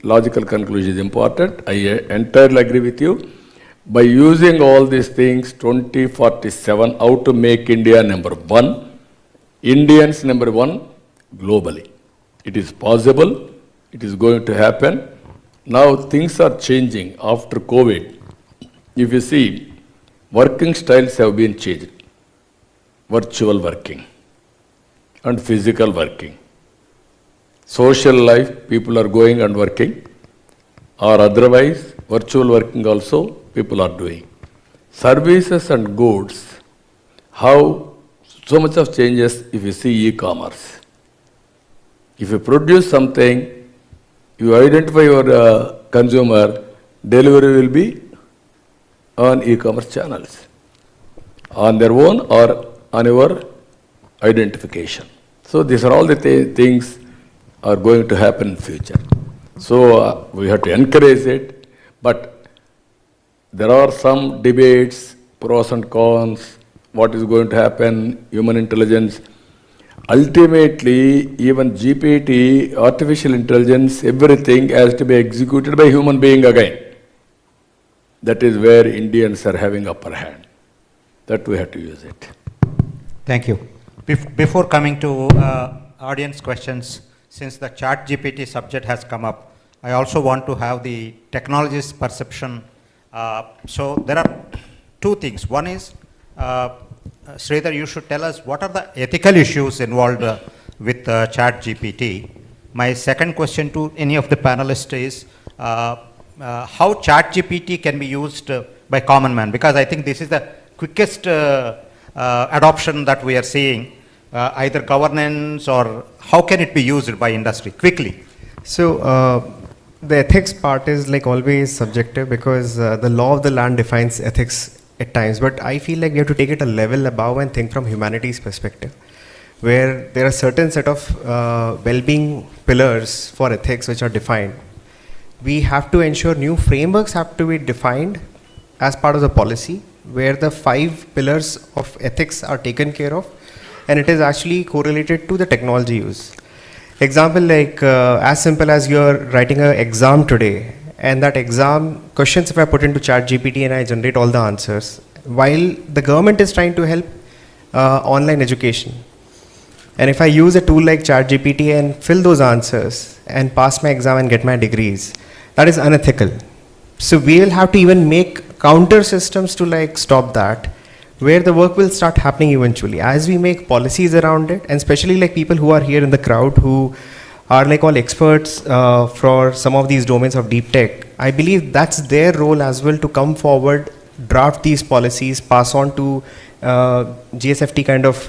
logical conclusion is important. I entirely agree with you. By using all these things, 2047, how to make India number one, Indians number one globally. It is possible. It is going to happen. Now things are changing after COVID. If you see, working styles have been changed. Virtual working and physical working. Social life, people are going and working, or otherwise, virtual working also, people are doing. Services and goods, how so much of changes if you see e-commerce. If you produce something, you identify your consumer, delivery will be on e-commerce channels, on their own or on your identification. So these are all the things are going to happen in future. So we have to encourage it, but there are some debates, pros and cons, what is going to happen, human intelligence. Ultimately, even GPT, artificial intelligence, everything has to be executed by human being again. That is where Indians are having upper hand. That we have to use it. Thank you. Before coming to audience questions, since the chat GPT subject has come up, I also want to have the technologist perception. So there are two things. One is, Sridhar, you should tell us what are the ethical issues involved with chat GPT. My second question to any of the panelists is, how chat GPT can be used by common man? Because I think this is the quickest adoption that we are seeing, either governance or how can it be used by industry quickly? So the ethics part is like always subjective because the law of the land defines ethics at times, but I feel like we have to take it a level above and think from humanity's perspective, where there are certain set of well-being pillars for ethics which are defined. We have to ensure new frameworks have to be defined as part of the policy, where the 5 pillars of ethics are taken care of, and it is actually correlated to the technology use. Example like as simple as you're writing an exam today, and that exam questions if I put into chat GPT and I generate all the answers, while the government is trying to help online education. And if I use a tool like chat GPT and fill those answers and pass my exam and get my degrees, that is unethical. So we will have to even make counter systems to like stop that, where the work will start happening eventually as we make policies around it, and especially like people who are here in the crowd who are like all experts for some of these domains of deep tech. I believe that's their role as well, to come forward, draft these policies, pass on to GSFT kind of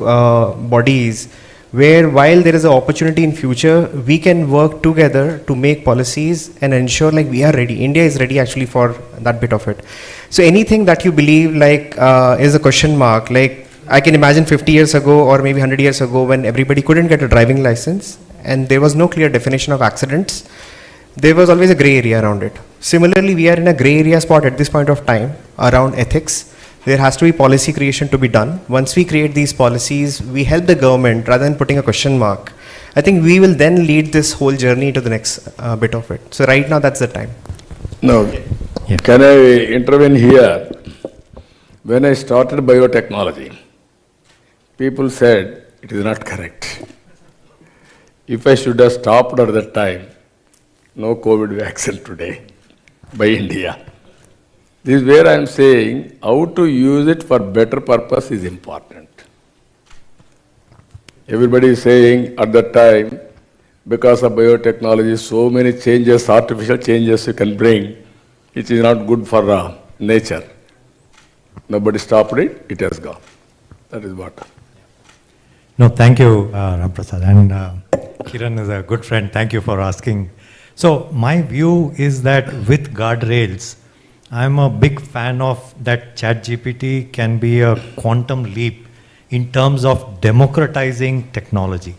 bodies, where while there is an opportunity in future, we can work together to make policies and ensure like we are ready. India is ready actually for that bit of it. So anything that you believe like is a question mark, like I can imagine 50 years ago or maybe 100 years ago when everybody couldn't get a driving license and there was no clear definition of accidents, there was always a gray area around it. Similarly, we are in a gray area spot at this point of time around ethics. There has to be policy creation to be done. Once we create these policies, we help the government rather than putting a question mark. I think we will then lead this whole journey to the next bit of it. So right now, that's the time. No, yeah. Can I intervene here? When I started biotechnology, people said it is not correct. If I should have stopped at that time, no COVID vaccine today by India. This is where I am saying how to use it for better purpose is important. Everybody is saying at that time, because of biotechnology, so many changes, artificial changes you can bring, it is not good for nature. Nobody stopped it, it has gone. That is what. No, thank you, Ramprasad. And Kiran is a good friend. Thank you for asking. So my view is that with guardrails, I'm a big fan of that ChatGPT can be a quantum leap in terms of democratizing technology.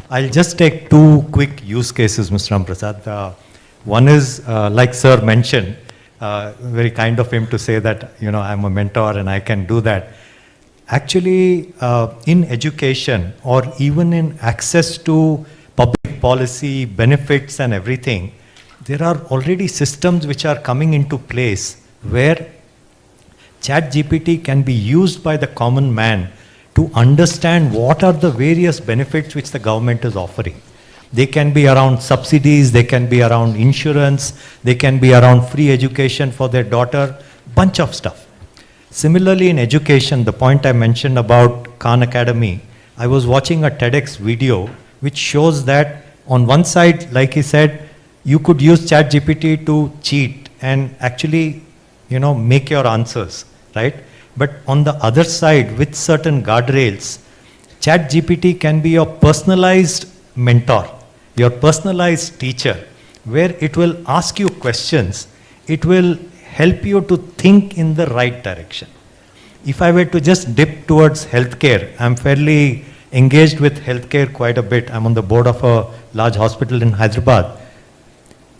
I'll just take 2 quick use cases, Mr. Ramprasad. One is, like Sir mentioned, very kind of him to say that, you know, I'm a mentor and I can do that. Actually, in education or even in access to public policy, benefits and everything, there are already systems which are coming into place where ChatGPT can be used by the common man to understand what are the various benefits which the government is offering. They can be around subsidies, they can be around insurance, they can be around free education for their daughter, bunch of stuff. Similarly in education, the point I mentioned about Khan Academy, I was watching a TEDx video which shows that on one side, like he said, you could use ChatGPT to cheat and actually, make your answers, right? But on the other side, with certain guardrails, ChatGPT can be your personalized mentor, your personalized teacher, where it will ask you questions. It will help you to think in the right direction. If I were to just dip towards healthcare, I'm fairly engaged with healthcare quite a bit. I'm on the board of a large hospital in Hyderabad.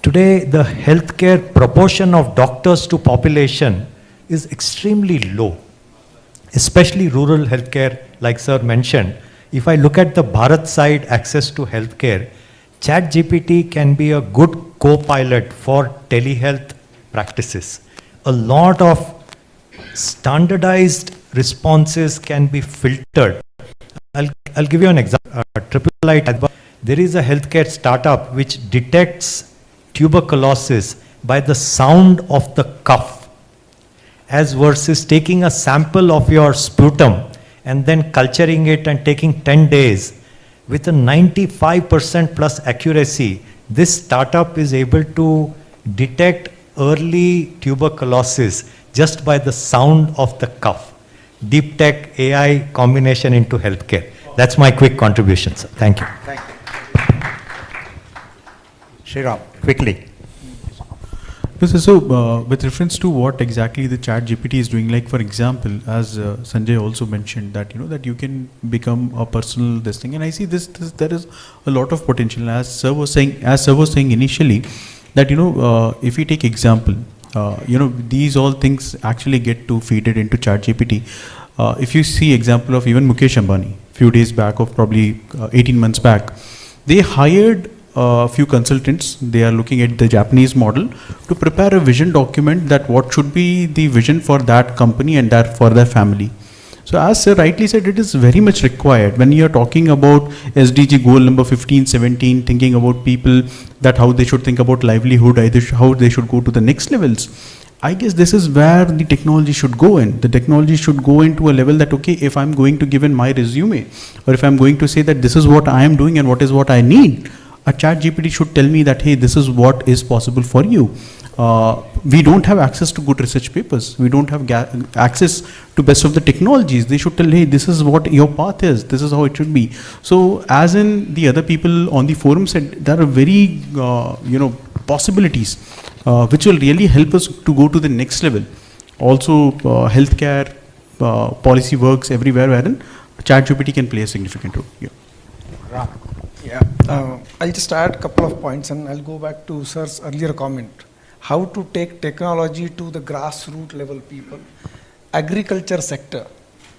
Today, the healthcare proportion of doctors to population is extremely low, especially rural healthcare, like sir mentioned. If I look at the Bharat side access to healthcare, ChatGPT can be a good co-pilot for telehealth practices. A lot of standardized responses can be filtered. I'll give you an example. There is a healthcare startup which detects tuberculosis by the sound of the cough, as versus taking a sample of your sputum and then culturing it and taking 10 days. With a 95% plus accuracy, this startup is able to detect early tuberculosis just by the sound of the cough. Deep tech AI combination into healthcare. That's my quick contribution, sir. Thank you. Thank you. Shriram, quickly. So, with reference to what exactly the Chat GPT is doing, like for example, as Sanjay also mentioned that that you can become a personal this thing, and I see this there is a lot of potential. As sir was saying initially, that if we take example, these all things actually get to feed it into Chat GPT. If you see example of even Mukesh Ambani, few days back, of probably 18 months back, they hired a few consultants. They are looking at the Japanese model to prepare a vision document that what should be the vision for that company and that for their family. So as sir rightly said, it is very much required when you are talking about SDG goal number 15, 17, thinking about people, that how they should think about livelihood, how they should go to the next levels. I guess this is where the technology should go in. The technology should go into a level that, okay, if I'm going to give in my resume, or if I'm going to say that this is what I am doing and what is what I need, a Chat GPT should tell me that, hey, this is what is possible for you. We don't have access to good research papers. We don't have access to best of the technologies. They should tell, hey, this is what your path is. This is how it should be. So as in the other people on the forum said, there are very, possibilities which will really help us to go to the next level. Also, healthcare policy works everywhere wherein ChatGPT can play a significant role. Yeah. Yeah, I'll just add a couple of points and I'll go back to sir's earlier comment. How to take technology to the grassroots level people. Agriculture sector,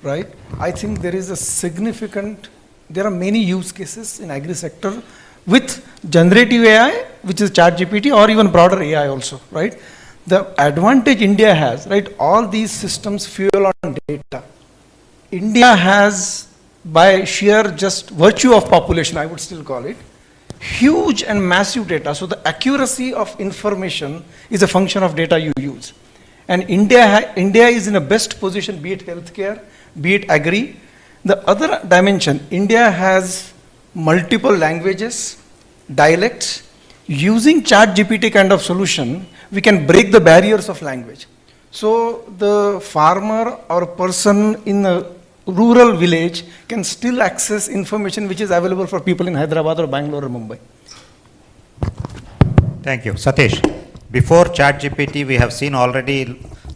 right? I think there is a significant, there are many use cases in agri sector with generative AI, which is ChatGPT, or even broader AI also, right? The advantage India has, right? All these systems fuel on data. India has, by sheer just virtue of population, I would still call it, huge and massive data. So the accuracy of information is a function of data you use. And India is in a best position, be it healthcare, be it agri. The other dimension, India has multiple languages, dialects. Using ChatGPT kind of solution, we can break the barriers of language. So the farmer or person in a rural village can still access information which is available for people in Hyderabad or Bangalore or Mumbai. Thank you. Satish, before ChatGPT, we have seen already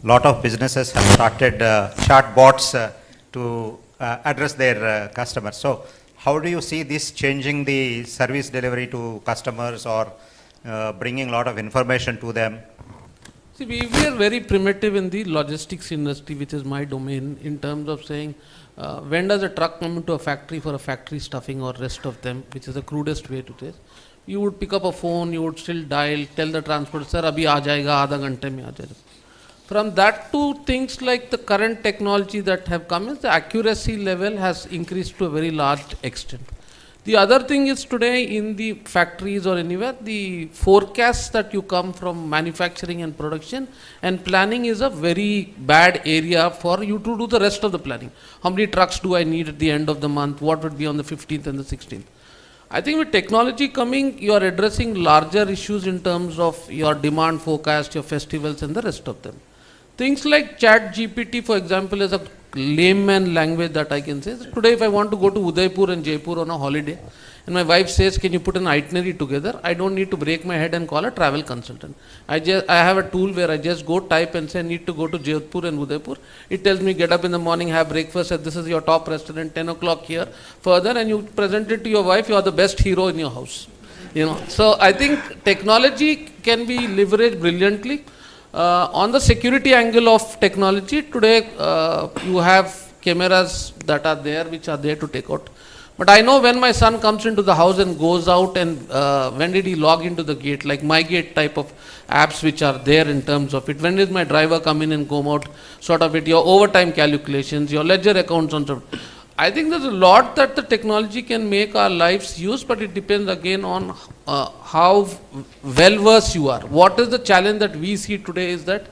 a lot of businesses have started chatbots to address their customers. So how do you see this changing the service delivery to customers or bringing a lot of information to them? See, we are very primitive in the logistics industry, which is my domain, in terms of saying, when does a truck come into a factory for a factory stuffing or rest of them, which is the crudest way to say. you would pick up a phone, you would still dial, tell the transporter, sir, abhi aa jayega, aadha ghante mein aa jayega. From that to things like the current technology that have come, is the accuracy level has increased to a very large extent. The other thing is today in the factories or anywhere, the forecasts that you come from manufacturing and production and planning is a very bad area for you to do the rest of the planning. How many trucks do I need at the end of the month? What would be on the 15th and the 16th? I think with technology coming, you are addressing larger issues in terms of your demand forecast, your festivals and the rest of them. Things like Chat GPT, for example, is a layman language that I can say. Today, if I want to go to Udaipur and Jaipur on a holiday, and my wife says, can you put an itinerary together? I don't need to break my head and call a travel consultant. I have a tool where I just go type and say, I need to go to Jaipur and Udaipur. It tells me, get up in the morning, have breakfast, and this is your top restaurant, 10 o'clock here, further, and you present it to your wife, you are the best hero in your house. So I think technology can be leveraged brilliantly. On the security angle of technology, today you have cameras that are there, which are there to take out. But I know when my son comes into the house and goes out and when did he log into the gate, like my gate type of apps which are there in terms of it. When did my driver come in and go out, sort of it, your overtime calculations, your ledger accounts and so. I think there's a lot that the technology can make our lives use, but it depends again on how well versed you are. What is the challenge that we see today is that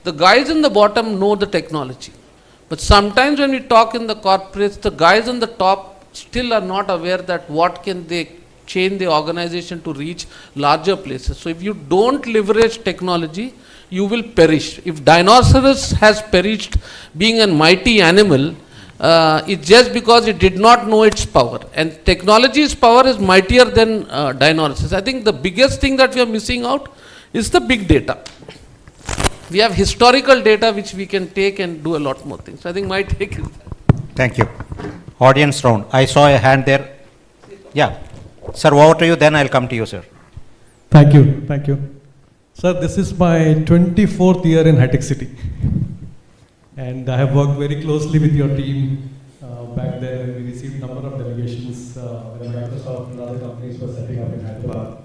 the guys in the bottom know the technology. But sometimes when we talk in the corporates, the guys on the top still are not aware that what can they change the organization to reach larger places. So if you don't leverage technology, you will perish. If dinosaurs has perished being a mighty animal, it's just because it did not know its power. And technology's power is mightier than dinosaurs. I think the biggest thing that we are missing out is the big data. We have historical data which we can take and do a lot more things. I think my take is that. Thank you. Audience round. I saw a hand there. Yeah. Sir, over to you, then I'll come to you, sir. Thank you. Thank you. Sir, this is my 24th year in High-Tech City. And I have worked very closely with your team back then. We received a number of delegations when Microsoft and other companies were setting up in Hyderabad.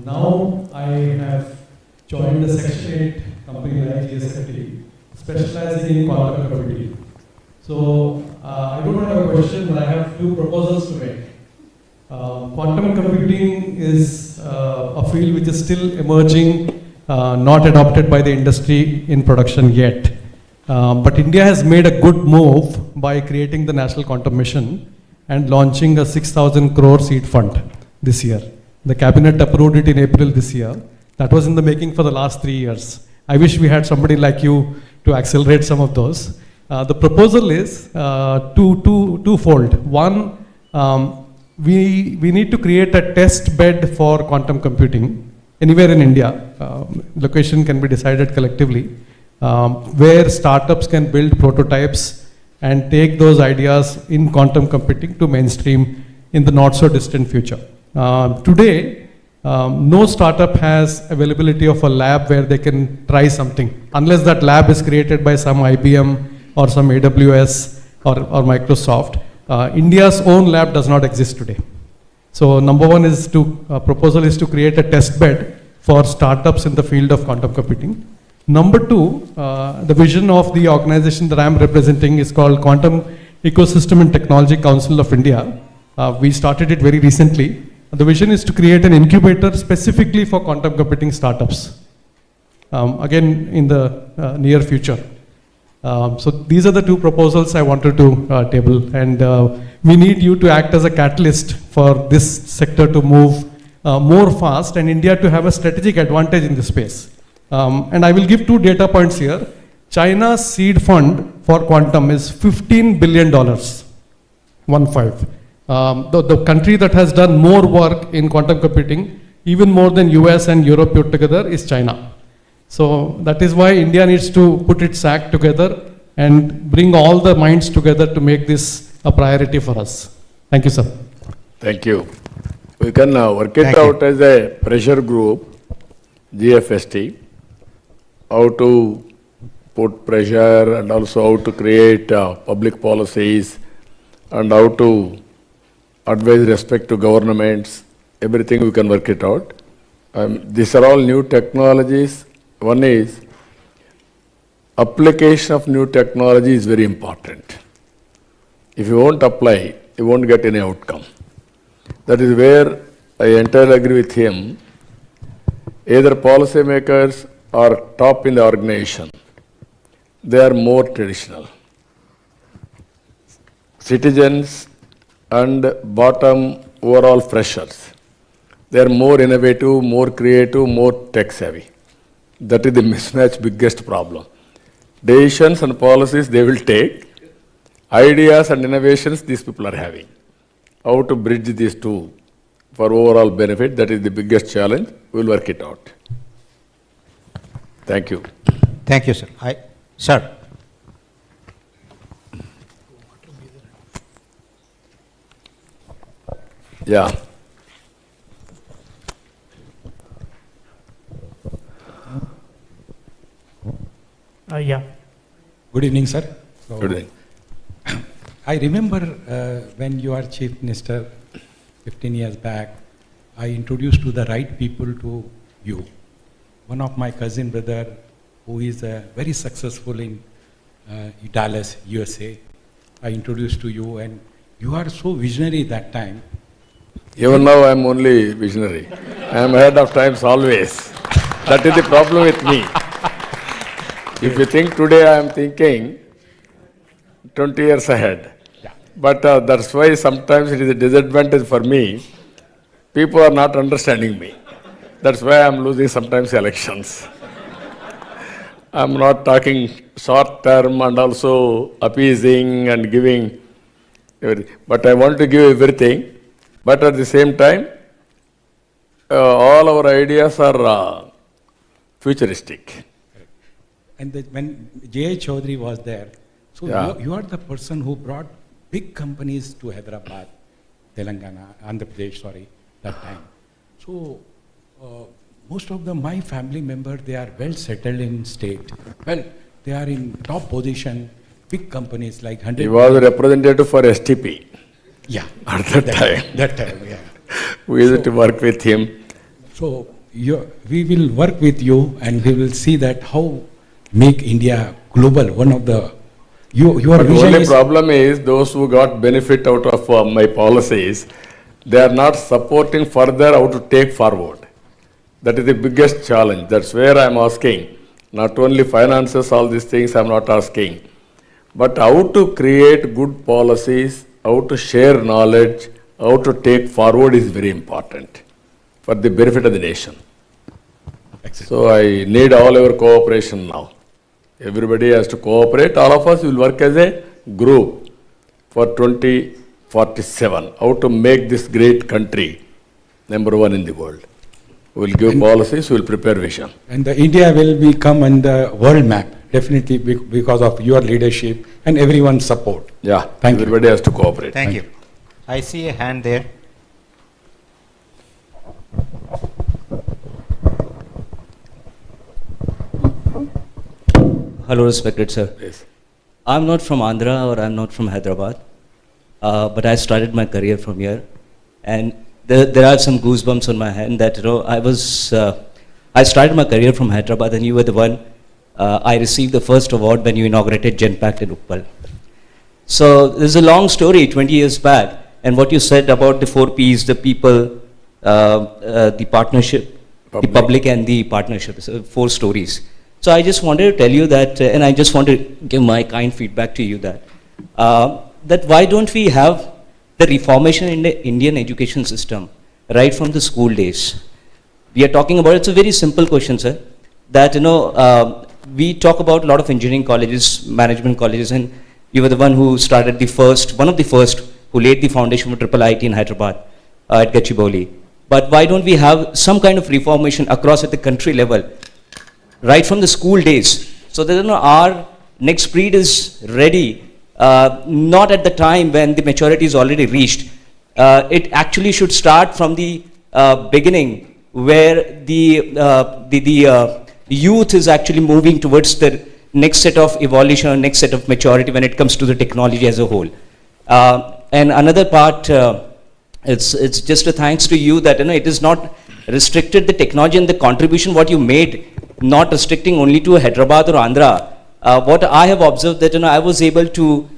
Now I have joined the Section 8 company like GSFT, specializing in quantum computing. So I don't have a question, but I have two proposals to make. Quantum computing is a field which is still emerging, not adopted by the industry in production yet. But India has made a good move by creating the National Quantum Mission and launching a 6,000 crore seed fund this year. The cabinet approved it in April this year. That was in the making for the last 3 years. I wish we had somebody like you to accelerate some of those. The proposal is twofold. One, we need to create a test bed for quantum computing anywhere in India. Location can be decided collectively. Where startups can build prototypes and take those ideas in quantum computing to mainstream in the not so distant future. Today, no startup has availability of a lab where they can try something, unless that lab is created by some IBM or some AWS or Microsoft. India's own lab does not exist today. So number one is proposal is to create a test bed for startups in the field of quantum computing. Number two, the vision of the organization that I am representing is called Quantum Ecosystem and Technology Council of India. We started it very recently. The vision is to create an incubator specifically for quantum computing startups, again in the near future. So these are the two proposals I wanted to table, and we need you to act as a catalyst for this sector to move more fast and India to have a strategic advantage in this space. And I will give two data points here. China's seed fund for quantum is $15 billion, 1.5. The country that has done more work in quantum computing, even more than US and Europe put together, is China. So that is why India needs to put its act together and bring all the minds together to make this a priority for us. Thank you, sir. Thank you. We can work it out as a pressure group, GFST, how to put pressure and also how to create public policies and how to advise respect to governments everything we can work it out. These are all new technologies. One is application of new technology is very important. If you won't apply, you won't get any outcome. That is where I entirely agree with him. Either policymakers or top in the organization, they are more traditional. Citizens and bottom overall freshers, they are more innovative, more creative, more tech savvy. That is the mismatch biggest problem. Decisions and policies they will take, ideas and innovations these people are having. How to bridge these two for overall benefit, that is the biggest challenge. We will work it out. Thank you. Thank you, sir. Sir. Yeah. Yeah. Good evening, sir. So, Good evening. I remember when you are Chief Minister 15 years back, I introduced to the right people to you. One of my cousin brother, who is very successful in Dallas, USA, I introduced to you, and you are so visionary that time. Even now I am only visionary. I am ahead of times always. That is the problem with me. If you think today, I am thinking 20 years ahead. Yeah. But that's why sometimes it is a disadvantage for me. People are not understanding me. That's why I am losing sometimes elections. I am not talking short term and also appeasing and giving everything. But I want to give everything. But at the same time, all our ideas are futuristic. And when J.A. Chaudhary was there, so Yeah. you are the person who brought big companies to Hyderabad, Telangana, Andhra Pradesh, that time. So most of my family members, they are well settled in state. Well, they are in top position, big companies like 100. He was a representative for STP. Yeah. At that time. That time, yeah. We used to work with him. So we will work with you, and we will see that how make India global. One of the your But the vision only is problem is those who got benefit out of my policies, they are not supporting further how to take forward. That is the biggest challenge. That's where I am asking. Not only finances, all these things I am not asking. But how to create good policies, how to share knowledge, how to take forward is very important for the benefit of the nation. So I need all your cooperation now. Everybody has to cooperate. All of us will work as a group for 2047. How to make this great country #1 in the world. We will give policies, we will prepare vision. and the India will become on the world map definitely because of your leadership and everyone's support. Yeah, Thank you. everybody has to cooperate. Thank you. I see a hand there. Hello, respected sir. Yes. I'm not from Andhra or I'm not from Hyderabad, but I started my career from here, and there are some goosebumps on my hand that I started my career from Hyderabad, and you were the one. I received the first award when you inaugurated GenPact in Uppal. So there's a long story, 20 years back, and what you said about the 4 Ps, the people, the partnership, the public and the partnership, so 4 stories. So I just wanted to tell you that, and I just want to give my kind feedback to you that, that why don't we have the reformation in the Indian education system right from the school days? We are talking about, it's a very simple question, sir, that, we talk about a lot of engineering colleges, management colleges, and you were the one who started one of the first who laid the foundation for triple IT in Hyderabad at Gachibowli. But why don't we have some kind of reformation across at the country level, right from the school days, so that our next breed is ready, not at the time when the maturity is already reached. It actually should start from the beginning, where the youth is actually moving towards the next set of evolution or next set of maturity when it comes to the technology as a whole. And another part, It's just a thanks to you that, it is not restricted the technology and the contribution what you made, not restricting only to Hyderabad or Andhra. What I have observed that, I was able to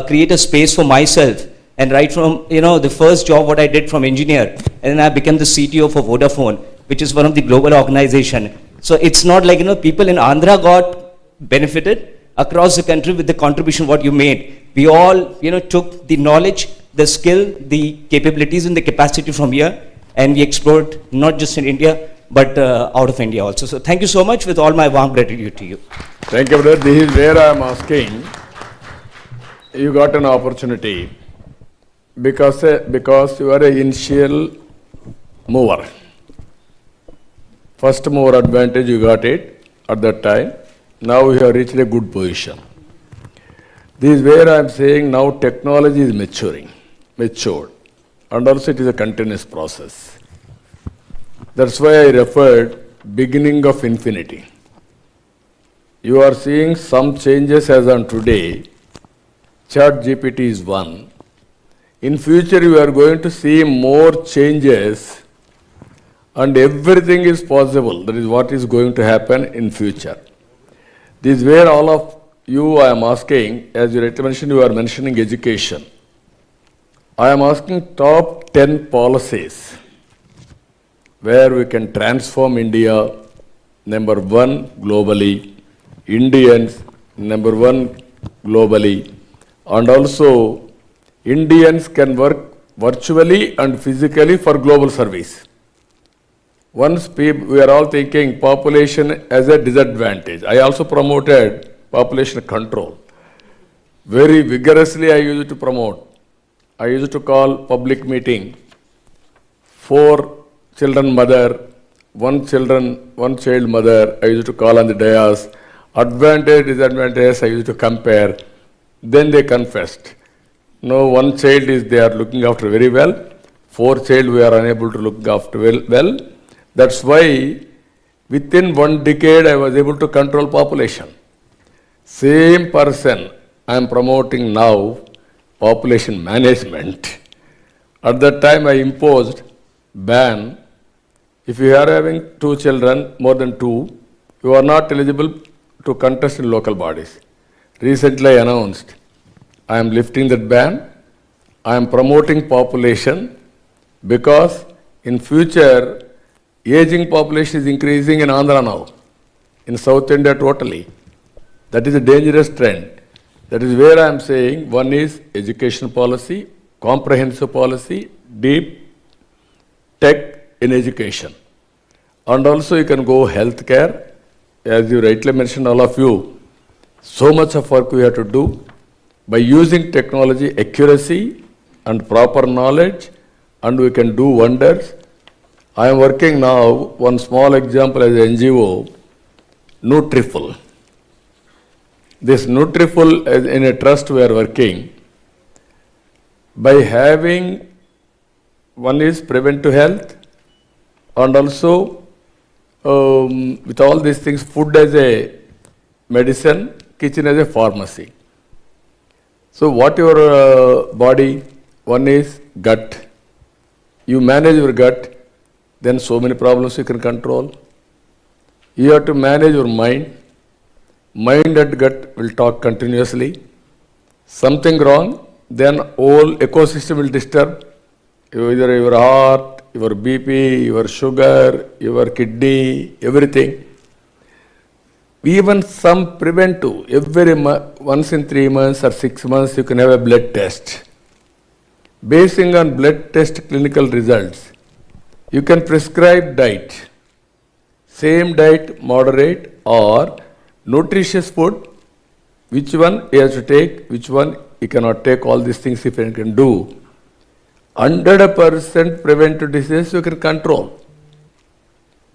create a space for myself, and right from, the first job what I did from engineer, and then I became the CTO for Vodafone, which is one of the global organization. So it's not like, people in Andhra got benefited across the country with the contribution what you made. We all, took the knowledge, the skill, the capabilities and the capacity from here, and we explored not just in India, but out of India also. So thank you so much, with all my warm gratitude to you. Thank you, brother. This is where I am asking. You got an opportunity because you are an initial mover. First mover advantage, you got it at that time. Now you have reached a good position. This is where I am saying now technology is matured, and also it is a continuous process. That's why I referred beginning of infinity. You are seeing some changes as on today. ChatGPT is one. In future, you are going to see more changes, and everything is possible. That is what is going to happen in future. This is where all of you I am asking, as you rightly mentioned, you are mentioning education. I am asking top 10 policies where we can transform India, number one globally, Indians, number one globally, and also Indians can work virtually and physically for global service. Once we are all thinking population as a disadvantage. I also promoted population control. Very vigorously I used to promote. I used to call public meeting, 4 children mother, one child mother, I used to call on the dais. Advantage, disadvantage, I used to compare. Then they confessed. No, one child is they are looking after very well. 4 child we are unable to look after well. That's why within 1 decade I was able to control population. Same person I am promoting now, population management. At that time I imposed ban. If you are having 2 children, more than 2, you are not eligible to contest in local bodies. Recently I announced, I am lifting that ban. I am promoting population because in future, aging population is increasing in Andhra now, in South India totally. That is a dangerous trend. That is where I am saying one is education policy, comprehensive policy, deep tech in education. And also you can go healthcare, as you rightly mentioned, all of you, so much of work we have to do by using technology, accuracy and proper knowledge, and we can do wonders. I am working now, one small example as an NGO, Nutriful. This Nutriful, in a trust we are working, by having, one is preventive health, and also with all these things, food as a medicine, kitchen as a pharmacy. So what your body, one is gut. You manage your gut, then so many problems you can control. You have to manage your mind. Mind and gut will talk continuously. Something wrong, then whole ecosystem will disturb. Either your heart, your BP, your sugar, your kidney, everything. Even some preventive, once in 3 months or 6 months you can have a blood test. Basing on blood test clinical results, you can prescribe diet. Same diet, moderate or nutritious food, which one you have to take, which one you cannot take, all these things if you can do. 100% preventive disease you can control.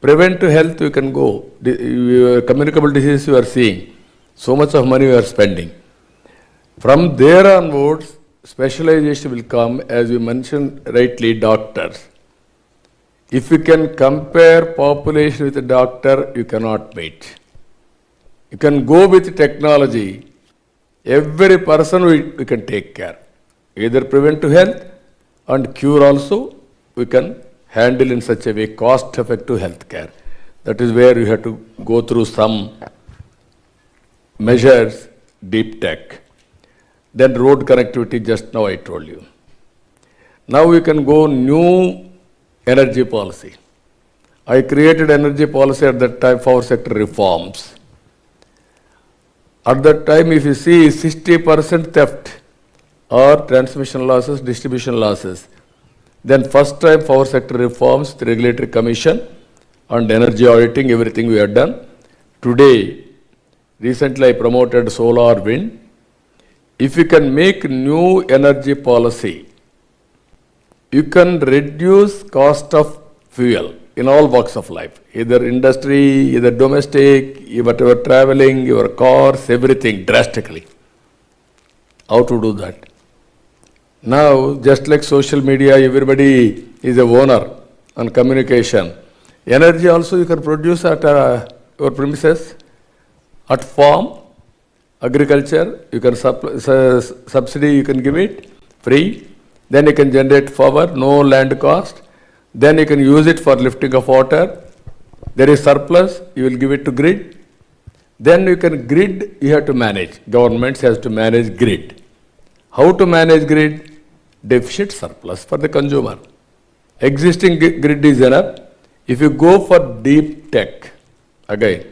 Preventive health you can go. Communicable disease you are seeing. So much of money you are spending. From there onwards, specialization will come, as you mentioned rightly, doctors. If you can compare population with a doctor, you cannot meet. You can go with technology. Every person we can take care. Either preventive health and cure also we can handle in such a way, cost-effective healthcare. That is where you have to go through some measures, deep tech. Then road connectivity, just now I told you. Now we can go new energy policy. I created energy policy at that time, power sector reforms. At that time, if you see 60% theft or transmission losses, distribution losses, then first time power sector reforms, the regulatory commission and energy auditing, everything we have done. Today, recently I promoted solar, wind. If you can make new energy policy, you can reduce cost of fuel in all walks of life, either industry, either domestic, whatever traveling, your cars, everything drastically. How to do that? Now, just like social media, everybody is a owner on communication. Energy also you can produce at your premises, at farm, agriculture, you can subsidy, you can give it free. Then you can generate power, no land cost. Then you can use it for lifting of water. There is surplus, you will give it to grid. Then you can grid, you have to manage. Governments has to manage grid. How to manage grid? Deficit surplus for the consumer. Existing grid is enough. If you go for deep tech, again,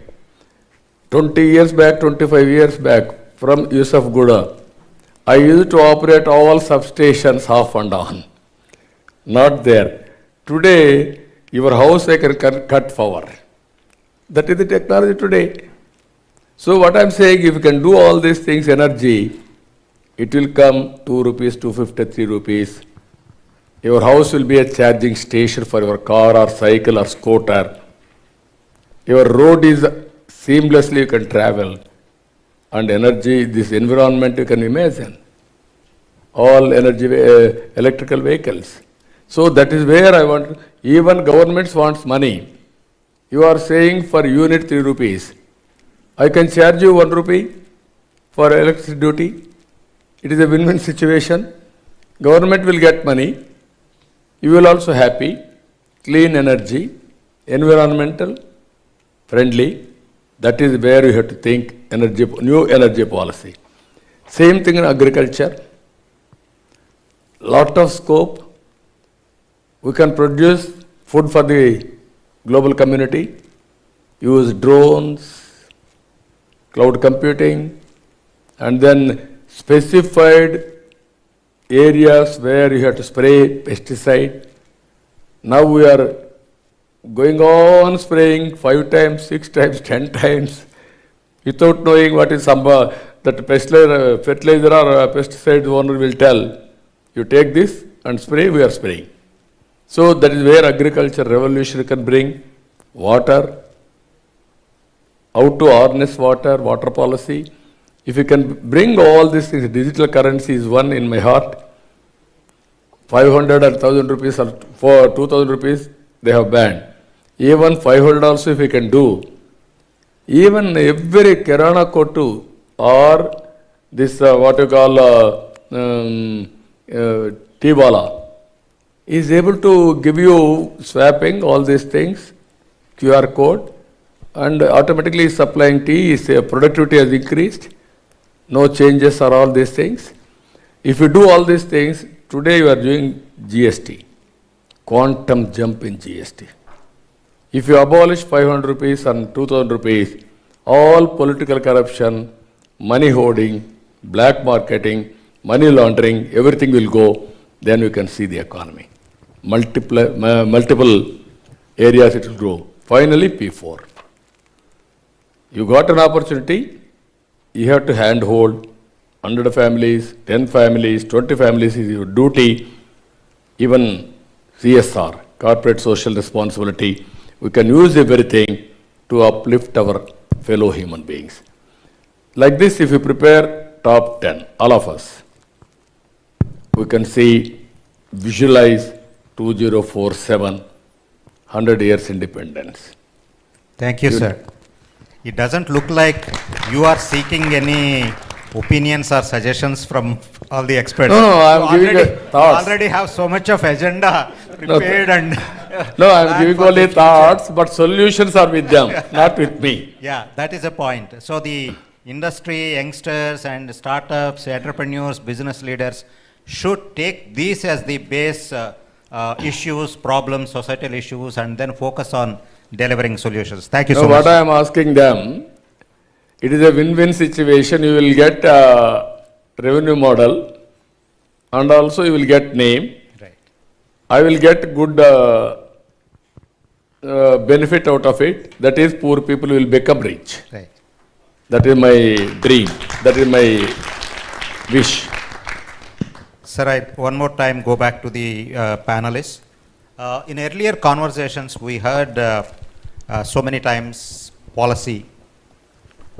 20 years back, 25 years back, from Yusuf Guda, I used to operate all substations off and on. Not there. Today, your house I can cut power. That is the technology today. So what I am saying, if you can do all these things, energy, it will come 2 rupees, 250, 3 rupees. Your house will be a charging station for your car or cycle or scooter. Your road is seamlessly you can travel. And energy, this environment you can imagine. All energy, electrical vehicles. So that is where I want, even governments wants money. You are saying for unit 3 rupees. I can charge you 1 rupee for electricity duty. It is a win-win situation. Government will get money. You will also happy. Clean energy, environmental, friendly. That is where you have to think energy, new energy policy. Same thing in agriculture. Lot of scope. We can produce food for the global community. Use drones, cloud computing, and then specified areas where you have to spray pesticide. Now we are going on spraying 5 times, 6 times, 10 times without knowing what is that fertilizer or pesticide owner will tell. You take this and spray, we are spraying. So that is where agriculture revolution can bring. Water, how to harness water, water policy. If you can bring all these things, digital currency is one in my heart. 500 or 1,000 rupees or for 2,000 rupees, they have banned. Even 500 also if you can do. Even every Kirana Kotu or this what you call T-Bala is able to give you swapping all these things, QR code, and automatically supplying tea, is productivity has increased, no changes are all these things. If you do all these things, today you are doing GST, quantum jump in GST. If you abolish 500 rupees and 2,000 rupees, all political corruption, money hoarding, black marketing, money laundering, everything will go, then you can see the economy. Multiple areas it will grow. Finally, P4. You got an opportunity, you have to handhold 100 families, 10 families, 20 families is your duty. Even CSR, corporate social responsibility, we can use everything to uplift our fellow human beings. Like this, if you prepare top 10, all of us, we can see, visualize 2047, 100 years independence. Thank you, sir. It doesn't look like you are seeking any opinions or suggestions from all the experts. No, I'm You giving already, thoughts. you already have so much of agenda prepared and No, I'm planned giving for only the future. thoughts, but solutions are with them, not with me. Yeah, that is a point. So the industry, youngsters and startups, entrepreneurs, business leaders should take these as the base issues, problems, societal issues, and then focus on delivering solutions. Thank you No, so much. what I am asking them, it is a win-win situation. You will get revenue model, and also you will get name. Right. I will get good benefit out of it. That is, poor people will become rich. Right. That is my dream. That is my wish. Sir, I one more time go back to the panelists. In earlier conversations, we heard so many times policy.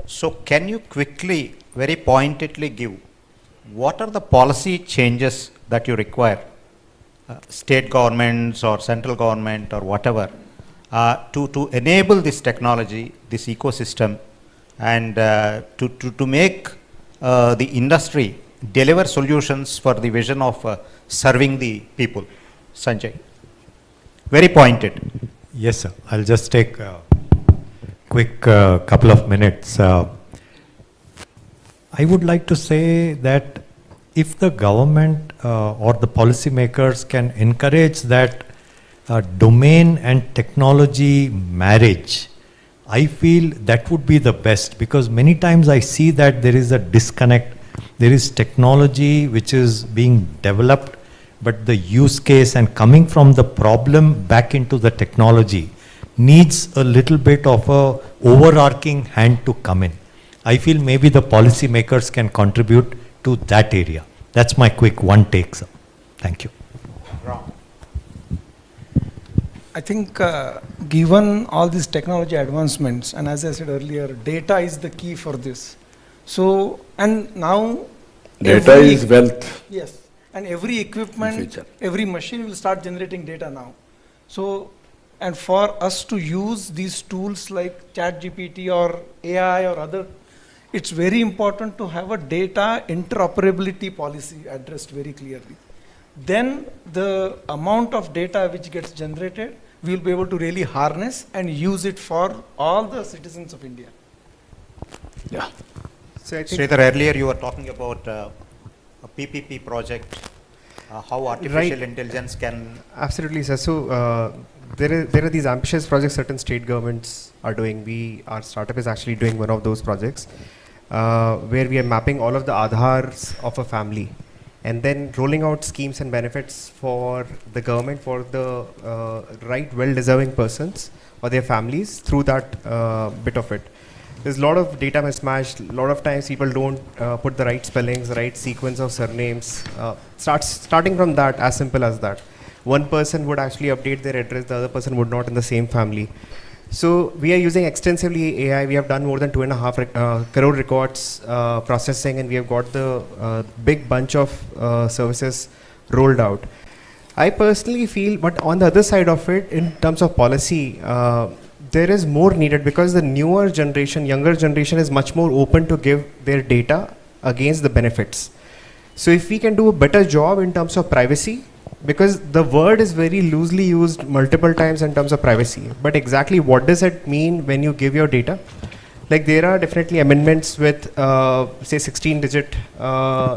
So can you quickly, very pointedly give what are the policy changes that you require, state governments or central government or whatever, to enable this technology, this ecosystem, and to make the industry deliver solutions for the vision of serving the people? Sanjay. Very pointed. Yes, sir. I'll just take a quick couple of minutes. I would like to say that if the government or the policymakers can encourage that domain and technology marriage, I feel that would be the best, because many times I see that there is a disconnect. There is technology which is being developed, but the use case and coming from the problem back into the technology needs a little bit of a overarching hand to come in. I feel maybe the policy makers can contribute to that area. That's my quick one take, sir. Thank you. I think given all these technology advancements, and as I said earlier, data is the key for this. So, and now Data is wealth. Yes, and every equipment, every machine will start generating data now. So, and for us to use these tools like ChatGPT or AI or other, it's very important to have a data interoperability policy addressed very clearly. Then the amount of data which gets generated, we'll be able to really harness and use it for all the citizens of India. Yeah. So I think Sridhar, earlier you were talking about a PPP project, how artificial intelligence can... Absolutely, sir. So there are these ambitious projects certain state governments are doing. Our startup is actually doing one of those projects where we are mapping all of the Aadhars of a family and then rolling out schemes and benefits for the government for the right well-deserving persons or their families through that bit of it. There's a lot of data mismatch. A lot of times people don't put the right spellings, the right sequence of surnames. Starting from that, as simple as that. One person would actually update their address, the other person would not in the same family. So we are using extensively AI. We have done more than 2.5 crore records processing, and we have got the big bunch of services rolled out. I personally feel, but on the other side of it, in terms of policy, there is more needed because the newer generation, younger generation is much more open to give their data against the benefits. So if we can do a better job in terms of privacy, because the word is very loosely used multiple times in terms of privacy, but exactly what does it mean when you give your data? Like there are definitely amendments with say 16-digit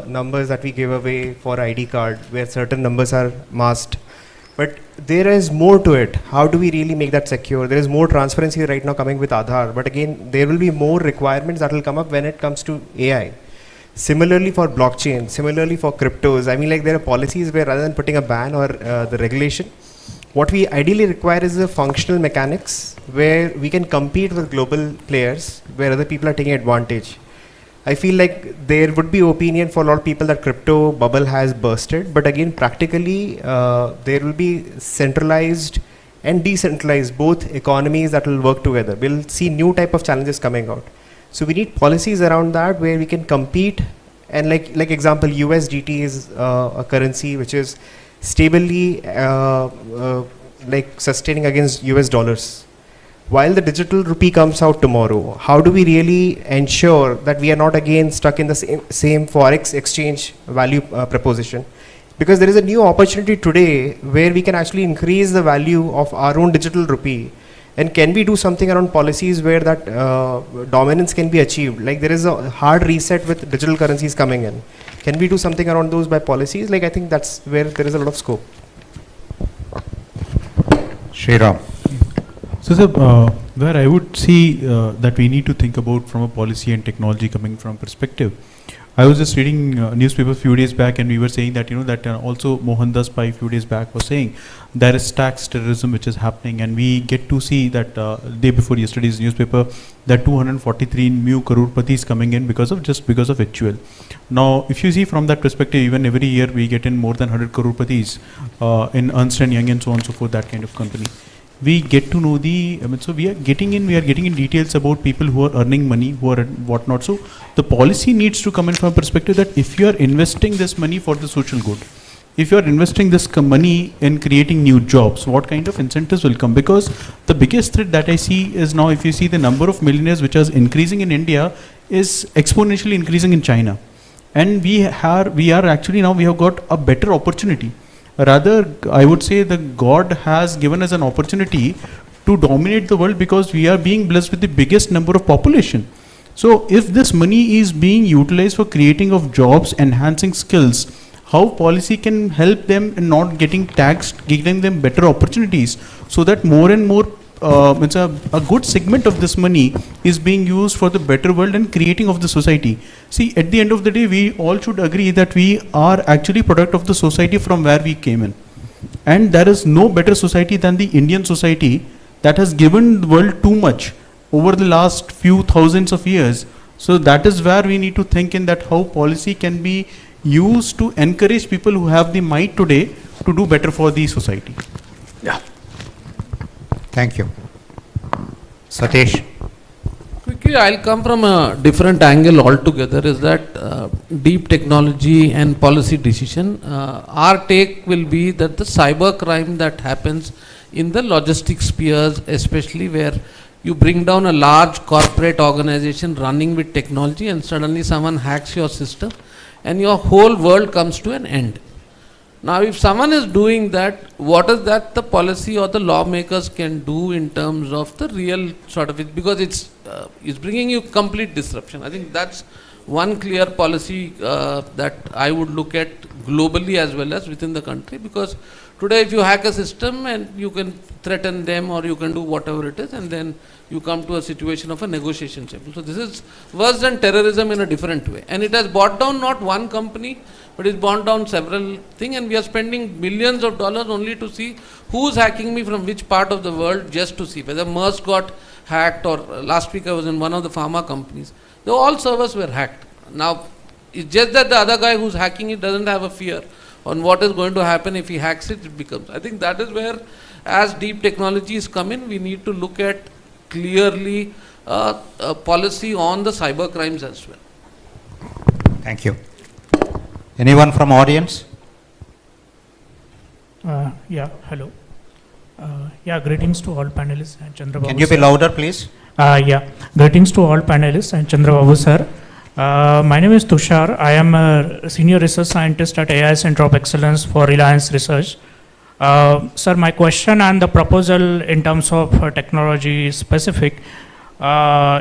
numbers that we give away for ID card where certain numbers are masked. But there is more to it. How do we really make that secure? There is more transparency right now coming with Aadhaar. But again, there will be more requirements that will come up when it comes to AI. Similarly for blockchain, similarly for cryptos. I mean, like there are policies where rather than putting a ban or the regulation, what we ideally require is the functional mechanics where we can compete with global players where other people are taking advantage. I feel like there would be opinion for a lot of people that crypto bubble has bursted, but again, practically, there will be centralized and decentralized, both economies that will work together. We'll see new type of challenges coming out. So we need policies around that where we can compete. And like example, USDT is a currency which is stably like sustaining against US dollars. while the digital rupee comes out tomorrow, how do we really ensure that we are not again stuck in the same forex exchange value proposition? Because there is a new opportunity today where we can actually increase the value of our own digital rupee. And can we do something around policies where that dominance can be achieved? Like there is a hard reset with digital currencies coming in. Can we do something around those by policies? Like I think that's where there is a lot of scope. Shriram. So, sir, where I would see that we need to think about from a policy and technology coming from perspective. I was just reading newspaper a few days back, and we were saying that that also Mohandas Pai a few days back was saying there is tax terrorism which is happening, and we get to see that day before yesterday's newspaper that 243 new crorepati coming in because of HUL. Now, if you see from that perspective, even every year we get in more than 100 crorepatis in Ernst & Young and so on and so forth, that kind of company. We get to know so we are getting in details about people who are earning money, who are whatnot. So the policy needs to come in from a perspective that if you are investing this money for the social good, if you are investing this money in creating new jobs, what kind of incentives will come? Because the biggest threat that I see is now, if you see the number of millionaires which is increasing in India is exponentially increasing in China. And we are actually now, we have got a better opportunity. Rather, I would say that God has given us an opportunity to dominate the world because we are being blessed with the biggest number of population. So if this money is being utilized for creating of jobs, enhancing skills, how policy can help them in not getting taxed, giving them better opportunities, so that more and more a good segment of this money is being used for the better world and creating of the society. See, at the end of the day, we all should agree that we are actually product of the society from where we came in. And there is no better society than the Indian society that has given the world too much over the last few thousands of years. So that is where we need to think in that how policy can be used to encourage people who have the might today to do better for the society. Yeah. Thank you. Satish. Quickly, I'll come from a different angle altogether, is that deep technology and policy decision. Our take will be that the cyber crime that happens in the logistics spheres, especially where you bring down a large corporate organization running with technology and suddenly someone hacks your system and your whole world comes to an end. Now, if someone is doing that, what is that the policy or the lawmakers can do in terms of the real sort of it? Because it's bringing you complete disruption. I think that's one clear policy that I would look at globally as well as within the country. Because today, if you hack a system and you can threaten them or you can do whatever it is, and then you come to a situation of a negotiation table. So this is worse than terrorism in a different way. And it has brought down not one company, but it's brought down several things, and we are spending millions of dollars only to see who's hacking me from which part of the world, just to see whether Maersk got hacked, or last week I was in one of the pharma companies. All servers were hacked. Now, it's just that the other guy who's hacking it doesn't have a fear on what is going to happen if he hacks it, it becomes. I think that is where, as deep technologies come in, we need to look at clearly a policy on the cyber crimes as well. Thank you. Anyone from audience? Yeah, hello. Yeah, greetings to all panelists and Chandrababu. Can you be louder, please? Yeah, greetings to all panelists and Chandrababu sir. My name is Tushar. I am a senior research scientist at AI Center of Excellence for Reliance Research. Sir, my question and the proposal in terms of technology specific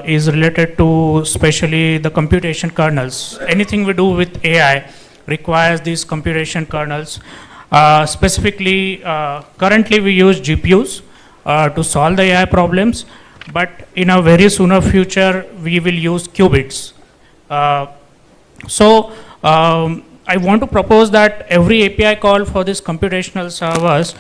is related to especially the computation kernels. Anything we do with AI requires these computation kernels. Specifically, currently we use GPUs to solve the AI problems, but in a very sooner future, we will use qubits. I want to propose that every API call for this computational servers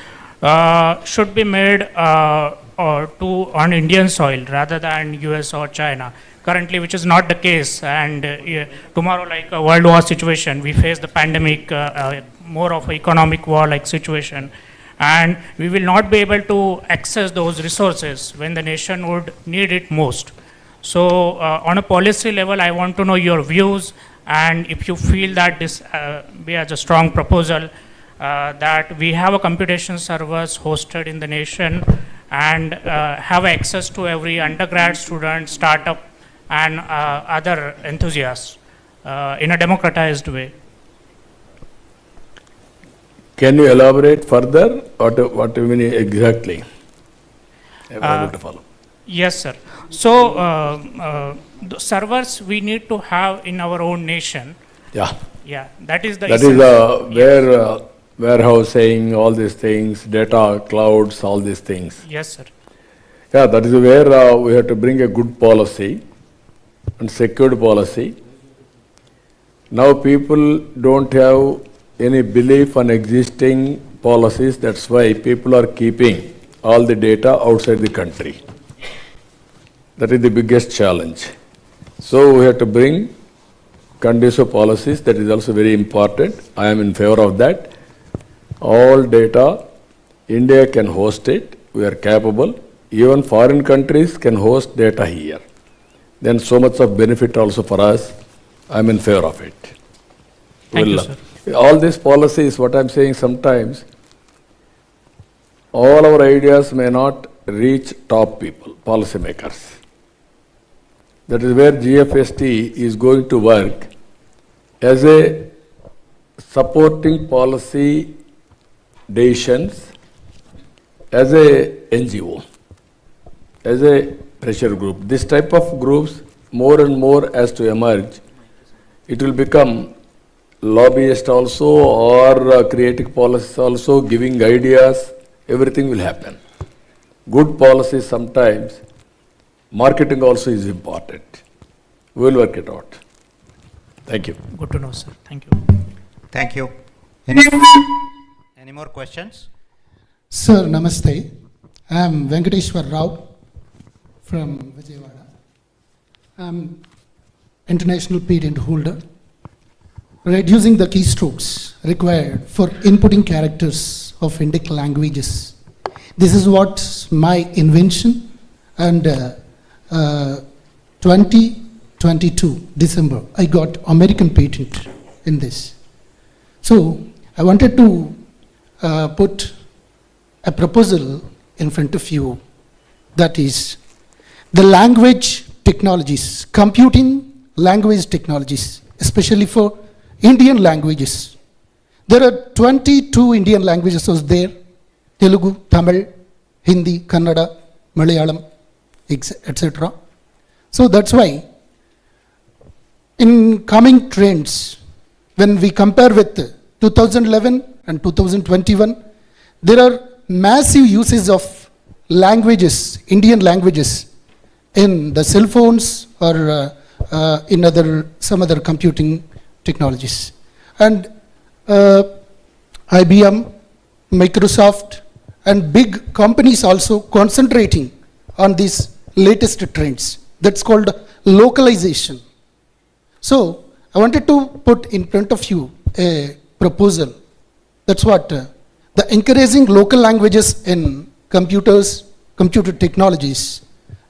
should be made on Indian soil rather than US or China. Currently, which is not the case, and tomorrow, like a world war situation, we face the pandemic, more of an economic war like situation, and we will not be able to access those resources when the nation would need it most. So on a policy level, I want to know your views, and if you feel that this be as a strong proposal that we have a computation servers hosted in the nation and have access to every undergrad student, startup, and other enthusiasts in a democratized way. Can you elaborate further? What do you mean exactly? I'm able to follow. Yes, sir. So, the servers we need to have in our own nation. Yeah. Yeah, that is the That essence. is where warehousing, all these things, data, clouds, all these things. Yes, sir. Yeah, that is where we have to bring a good policy and secured policy. Now people don't have any belief on existing policies. That's why people are keeping all the data outside the country. That is the biggest challenge. So we have to bring conducive policies. That is also very important. I am in favor of that. All data, India can host it. We are capable. Even foreign countries can host data here. Then so much of benefit also for us. I am in favor of it. Thank you, sir. All these policies, what I am saying sometimes, all our ideas may not reach top people, policymakers. That is where GFST is going to work as a supporting policy decisions, as a NGO, as a pressure group. This type of groups more and more as to emerge. It will become lobbyist also, or creating policies also, giving ideas, everything will happen. Good policies sometimes, marketing also is important. We will work it out. Thank you. Good to know, sir. Thank you. Thank you. Any more questions? Sir, namaste. I am Venkateshwar Rao from Vijayawada. I am international patent holder. Reducing the keystrokes required for inputting characters of Indic languages. This is what my invention, and 2022 December I got American patent in this. So I wanted to put a proposal in front of you, that is the language technologies, computing language technologies, especially for Indian languages. There are 22 Indian languages out there: Telugu, Tamil, Hindi, Kannada, Malayalam, etc. So that's why in coming trends, when we compare with 2011 and 2021, there are massive uses of languages, Indian languages, in the cell phones or in some other computing technologies. And IBM, Microsoft, and big companies also concentrating on these latest trends. That's called localization. So I wanted to put in front of you a proposal. That's what the encouraging local languages in computers, computer technologies.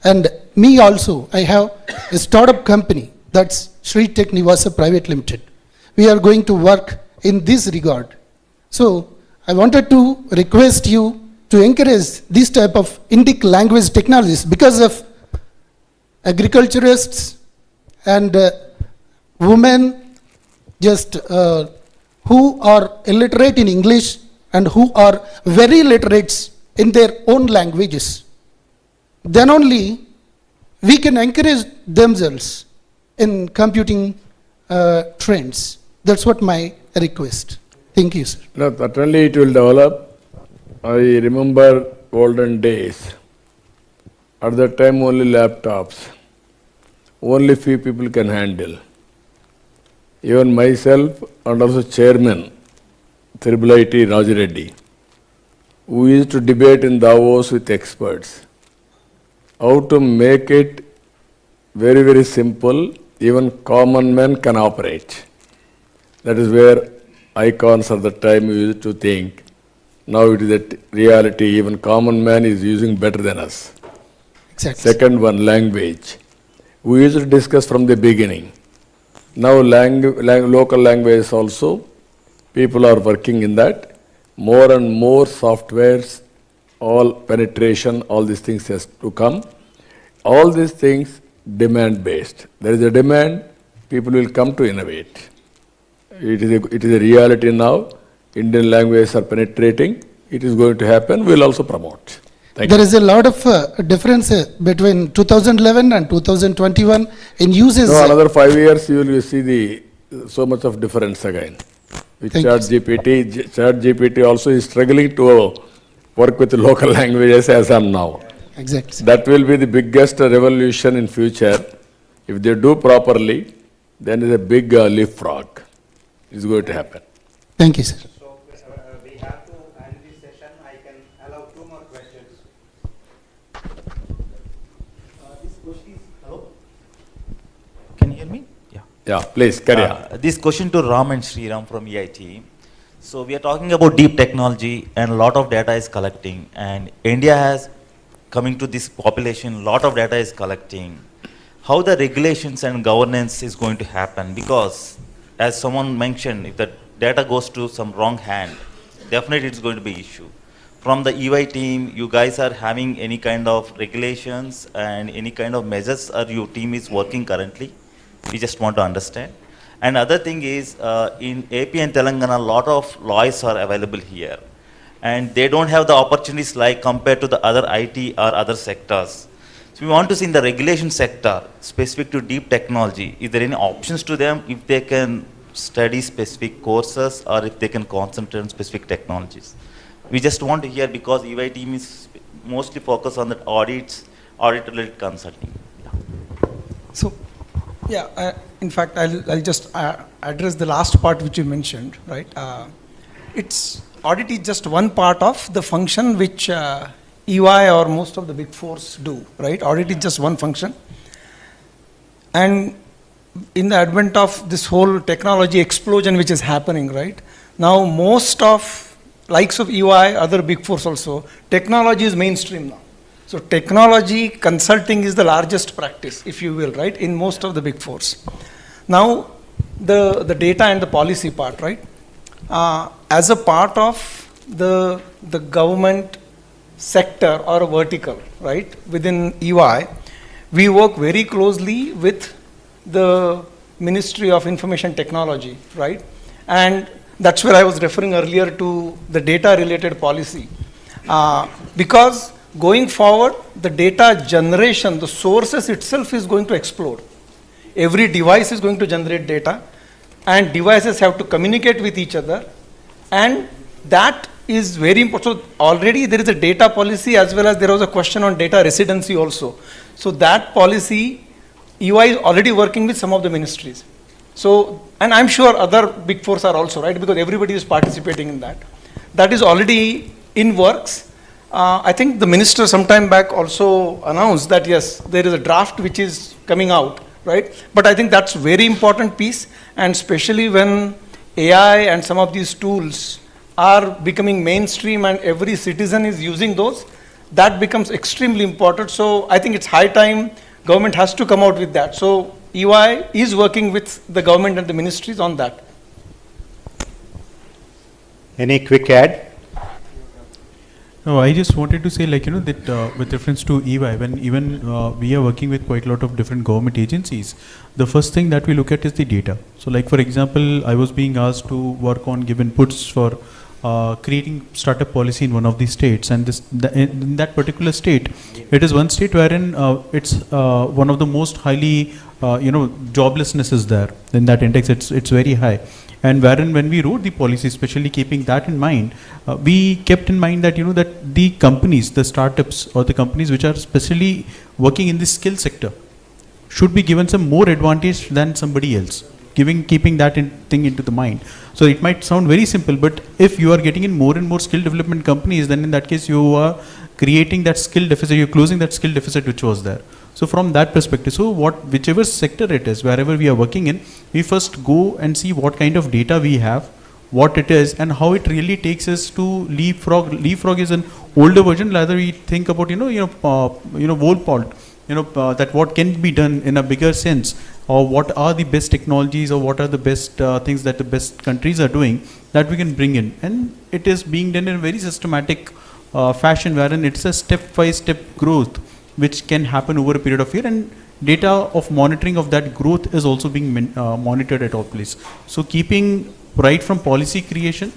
And me also, I have a startup company, that's Sri Tech Nivasa Private Limited. We are going to work in this regard. So I wanted to request you to encourage this type of Indic language technologies, because of agriculturists and women just who are illiterate in English and who are very literate in their own languages. Then only we can encourage themselves in computing trends. That's what my request. Thank you, sir. No, certainly it will develop. I remember olden days. At that time only laptops. Only few people can handle. Even myself and also chairman, IIIT Raju Reddy, we used to debate in Davos with experts how to make it very, very simple, even common man can operate. That is where icons at the time we used to think. Now it is a reality, even common man is using better than us. Exactly. Second one, language. We used to discuss from the beginning. Now local languages also, people are working in that. More and more softwares all penetration, all these things has to come. All these things demand based. There is a demand, people will come to innovate. It is a reality now. Indian languages are penetrating. It is going to happen. We will also promote. Thank There you. is a lot of difference between 2011 and 2021 in uses. No, another 5 years you will see so much of difference again. With Thank you, ChatGPT also is struggling to work with local languages as of now. Exactly. That will be the biggest revolution in future. If they do properly, then it's a big leapfrog. It's going to happen. Thank you, sir. So we have to end this session. I can allow 2 more questions. This question is, hello? Can you hear me? Yeah. Yeah, please, carry on. This question to Ram and Sriram from EIT. So we are talking about deep technology and a lot of data is collecting, and India has coming to this population, lot of data is collecting. How the regulations and governance is going to happen? Because as someone mentioned, if the data goes to some wrong hand, definitely it's going to be issue. From the EY team, you guys are having any kind of regulations and any kind of measures, or your team is working currently? We just want to understand. And other thing is, in AP and Telangana, a lot of lawyers are available here, and they don't have the opportunities like compared to the other IT or other sectors. So we want to see in the regulation sector, specific to deep technology, is there any options to them if they can study specific courses or if they can concentrate on specific technologies? We just want to hear, because EY team is mostly focused on the audit-related consulting. So, yeah, in fact, I'll just address the last part which you mentioned, right? Audit is just one part of the function which EY or most of the big fours do, right? Audit is just one function. And in the advent of this whole technology explosion which is happening, right? Now most of likes of EY, other big fours also, technology is mainstream now. So technology consulting is the largest practice, if you will, right, in most of the big fours. Now, the data and the policy part, right? As a part of the government sector or a vertical, right, within EY, we work very closely with the Ministry of Information Technology, right? And that's where I was referring earlier to the data-related policy. Because going forward, the data generation, the sources itself is going to explode. Every device is going to generate data, and devices have to communicate with each other, and that is very important. So already there is a data policy, as well as there was a question on data residency also. So that policy, EY is already working with some of the ministries. So, and I'm sure other big fours are also, right, because everybody is participating in that. That is already in works. I think the minister sometime back also announced that yes, there is a draft which is coming out, right? But I think that's very important piece, and especially when AI and some of these tools are becoming mainstream and every citizen is using those, that becomes extremely important. So I think it's high time government has to come out with that. So EY is working with the government and the ministries on that. Any quick add? No, I just wanted to say, like, that with reference to EY, when even we are working with quite a lot of different government agencies, the first thing that we look at is the data. So, like, for example, I was being asked to work on give inputs for creating startup policy in one of the states, and in that particular state, it is one state wherein it's one of the most highly, joblessness is there. In that index, it's very high. And wherein when we wrote the policy, especially keeping that in mind, we kept in mind that, that the companies, the startups or the companies which are especially working in the skill sector should be given some more advantage than somebody else, keeping that thing into the mind. So it might sound very simple, but if you are getting in more and more skill development companies, then in that case you are creating that skill deficit, you're closing that skill deficit which was there. So from that perspective, so whichever sector it is, wherever we are working in, we first go and see what kind of data we have, what it is, and how it really takes us to leapfrog. Leapfrog is an older version. Rather, we think about Volpalt, that what can be done in a bigger sense, or what are the best technologies, or what are the best things that the best countries are doing that we can bring in, and it is being done in a very systematic fashion wherein it's a step-by-step growth which can happen over a period of year, and data of monitoring of that growth is also being monitored at all places. So keeping right from policy creation,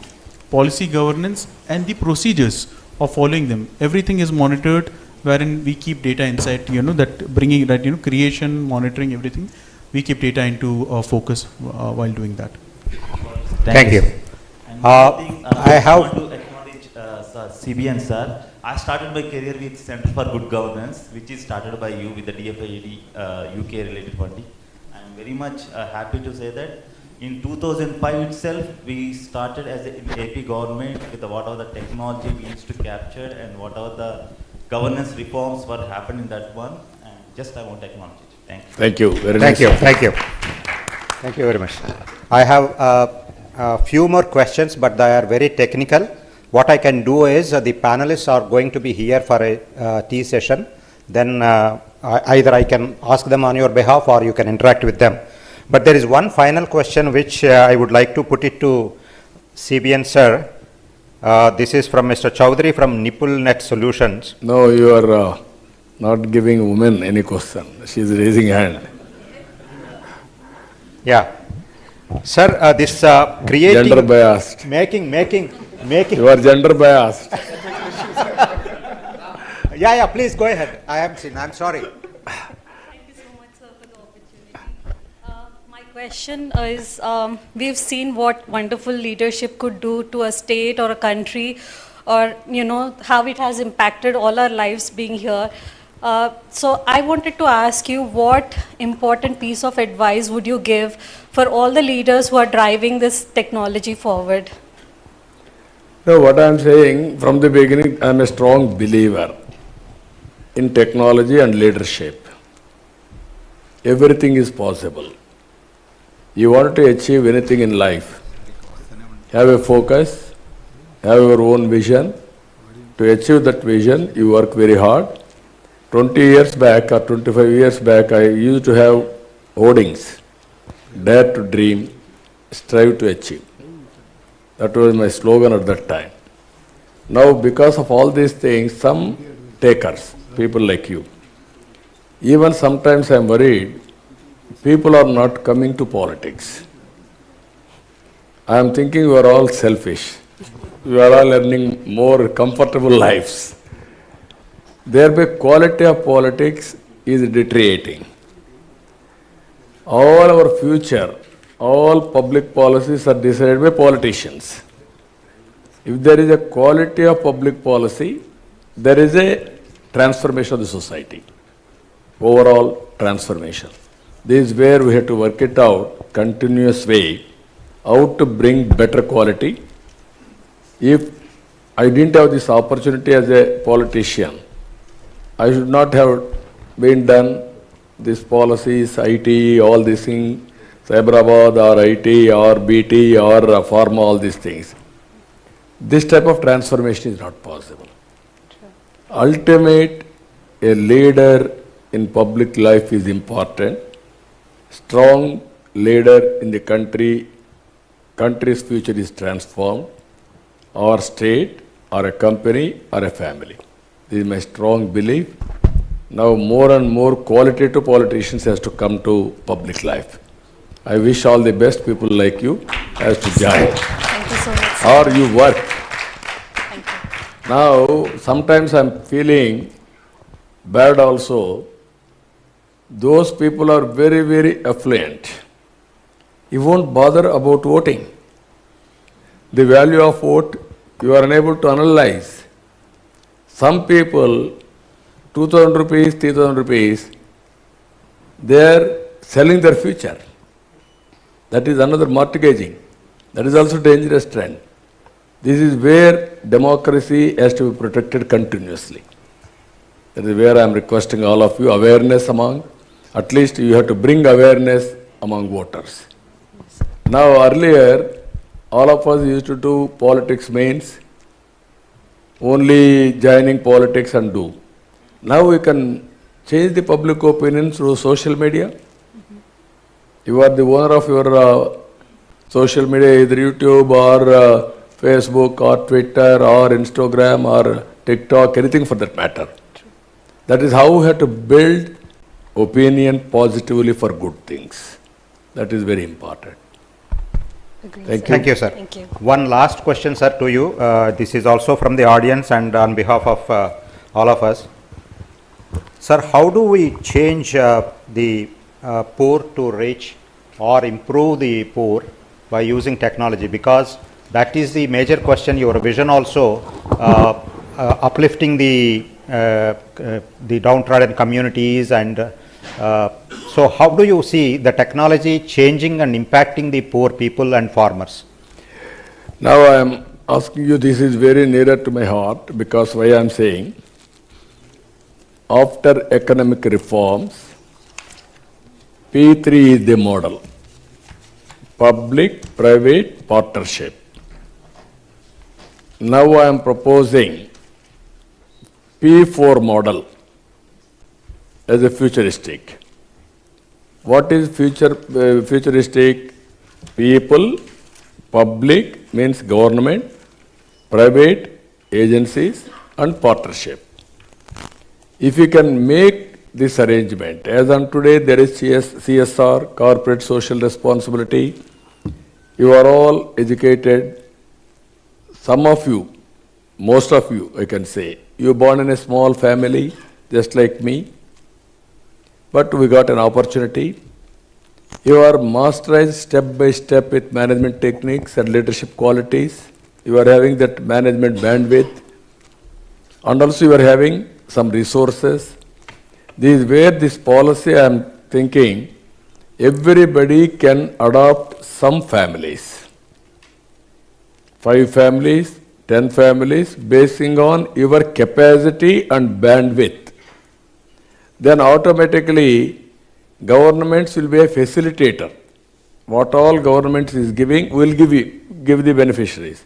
policy governance, and the procedures of following them, everything is monitored, wherein we keep data inside, that bringing that, creation, monitoring, everything, we keep data into focus while doing that. Thank you. And one thing, I want to acknowledge CBN sir. I started my career with Center for Good Governance, which is started by you with the DFID UK related funding. I am very much happy to say that in 2005 itself, we started as an AP government with whatever the technology we used to capture and whatever the governance reforms were happening in that one. And just I want to acknowledge it. Thank you. Thank you. Very Thank nice. you. Thank you. Thank you very much. I have a few more questions, but they are very technical. What I can do is the panelists are going to be here for a tea session. Then either I can ask them on your behalf or you can interact with them. But there is one final question which I would like to put it to CBN sir. This is from Mr. Chowdhury from NippleNet Solutions. No, you are not giving women any question. She is raising hand. Yeah. Sir, this creating... Gender biased. Making... You are gender biased. Yeah, please go ahead. I'm sorry. Thank you so much, sir, for the opportunity. My question is, we've seen what wonderful leadership could do to a state or a country, or, how it has impacted all our lives being here. So I wanted to ask you, what important piece of advice would you give for all the leaders who are driving this technology forward? No, what I am saying from the beginning, I am a strong believer in technology and leadership. Everything is possible. You want to achieve anything in life, have a focus, have your own vision. To achieve that vision, you work very hard. 20 years back or 25 years back, I used to have hoardings. Dare to dream, strive to achieve. That was my slogan at that time. Now, because of all these things, some takers, people like you, even sometimes I am worried, people are not coming to politics. I am thinking you are all selfish. You are all earning more comfortable lives. Thereby, quality of politics is deteriorating. All our future, all public policies are decided by politicians. If there is a quality of public policy, there is a transformation of the society, overall transformation. This is where we have to work it out, continuous way, how to bring better quality. If I didn't have this opportunity as a politician, I should not have been done these policies, IT, all these things, Cyberabad or IT or BT or pharma, all these things. This type of transformation is not possible. Ultimate, a leader in public life is important. Strong leader in the country's future is transformed, or state, or a company, or a family. This is my strong belief. Now more and more qualitative politicians has to come to public life. I wish all the best people like you has to join. Thank you so much. Or you work. Thank you. Now, sometimes I'm feeling bad also. Those people are very, very affluent. You won't bother about voting. The value of vote, you are unable to analyze. Some people, 2,000 rupees, 3,000 rupees, they are selling their future. That is another mortgaging. That is also dangerous trend. This is where democracy has to be protected continuously. That is where I am requesting all of you, awareness among, at least you have to bring awareness among voters. Now earlier, all of us used to do politics means only joining politics and do. Now we can change the public opinion through social media. You are the owner of your social media, either YouTube or Facebook or Twitter or Instagram or TikTok, anything for that matter. That is how we have to build opinion positively for good things. That is very important. Thank you. Thank you, sir. Thank you. One last question, sir, to you. This is also from the audience and on behalf of all of us. Sir, how do we change the poor to rich or improve the poor by using technology? Because that is the major question. Your vision also uplifting the downtrodden communities, and so how do you see the technology changing and impacting the poor people and farmers? Now I am asking you, this is very nearer to my heart, because why I am saying, after economic reforms, P3 is the model. Public-private partnership. Now I am proposing P4 model as a futuristic. What is futuristic? People, public means government, private agencies and partnership. If you can make this arrangement, as on today there is CSR, corporate social responsibility, you are all educated, some of you, most of you I can say, you born in a small family just like me, but we got an opportunity. You are masterized step by step with management techniques and leadership qualities. You are having that management bandwidth, and also you are having some resources. This is where this policy I am thinking everybody can adopt some families. 5 families, 10 families, basing on your capacity and bandwidth. Then automatically governments will be a facilitator. What all government is giving will give the beneficiaries.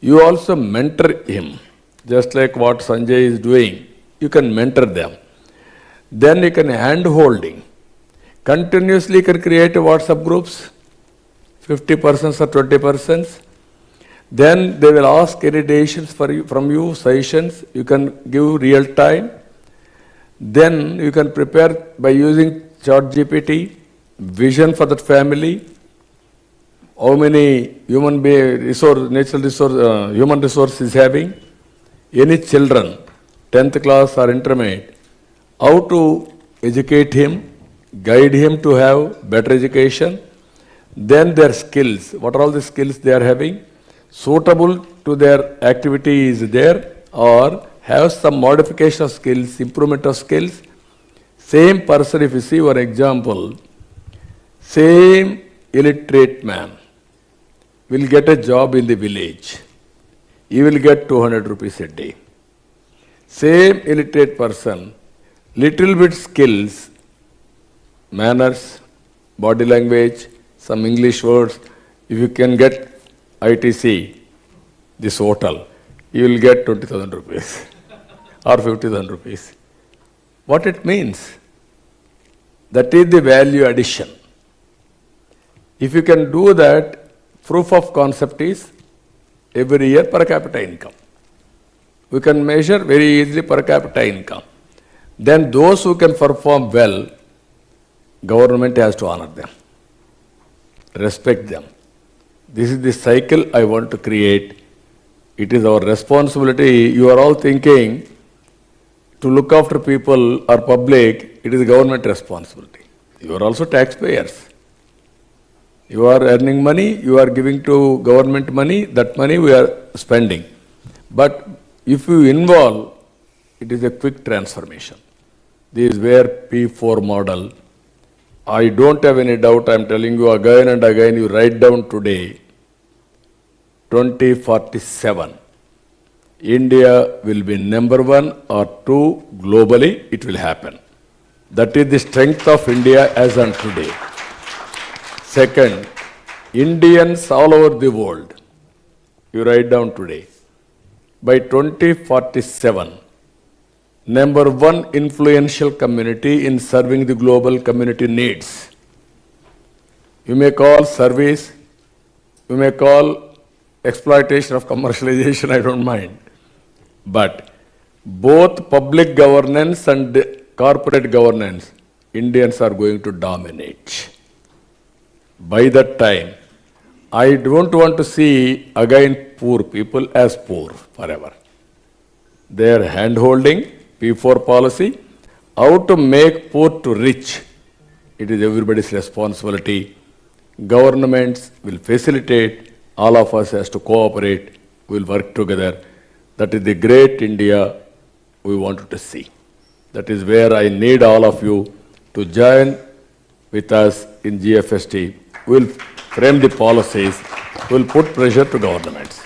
You also mentor him, just like what Sanjay is doing. You can mentor them. Then you can hand-holding. Continuously you can create WhatsApp groups, 50 persons or 20 persons. Then they will ask any decisions from you, suggestions. You can give real time. Then you can prepare by using ChatGPT, vision for that family, how many human resource, natural resource, human resource is having, any children, 10th class or intermediate, how to educate him, guide him to have better education, then their skills, what are all the skills they are having, suitable to their activity is there, or have some modification of skills, improvement of skills. Same person, if you see for example, same illiterate man will get a job in the village. He will get 200 rupees a day. Same illiterate person, little bit skills, manners, body language, some English words, if you can get ITC, this hotel, you will get 20,000 rupees or 50,000 rupees. What it means? That is the value addition. If you can do that, proof of concept is every year per capita income. We can measure very easily per capita income. Then those who can perform well, government has to honor them, respect them. This is the cycle I want to create. It is our responsibility. You are all thinking to look after people or public, it is government responsibility. You are also taxpayers. You are earning money, you are giving to government money, that money we are spending. But if you involve, it is a quick transformation. This is where P4 model, I don't have any doubt, I am telling you again and again, you write down today, 2047. India will be number 1 or 2 globally, it will happen. That is the strength of India as on today. Second, Indians all over the world, you write down today, by 2047, number 1 influential community in serving the global community needs. You may call service, you may call exploitation of commercialization, I don't mind. But both public governance and corporate governance, Indians are going to dominate. By that time, I don't want to see again poor people as poor forever. Their hand-holding, P4 policy, how to make poor to rich, it is everybody's responsibility. Governments will facilitate, all of us has to cooperate, we will work together. That is the great India we wanted to see. That is where I need all of you to join with us in GFST. We will frame the policies, we will put pressure to governments.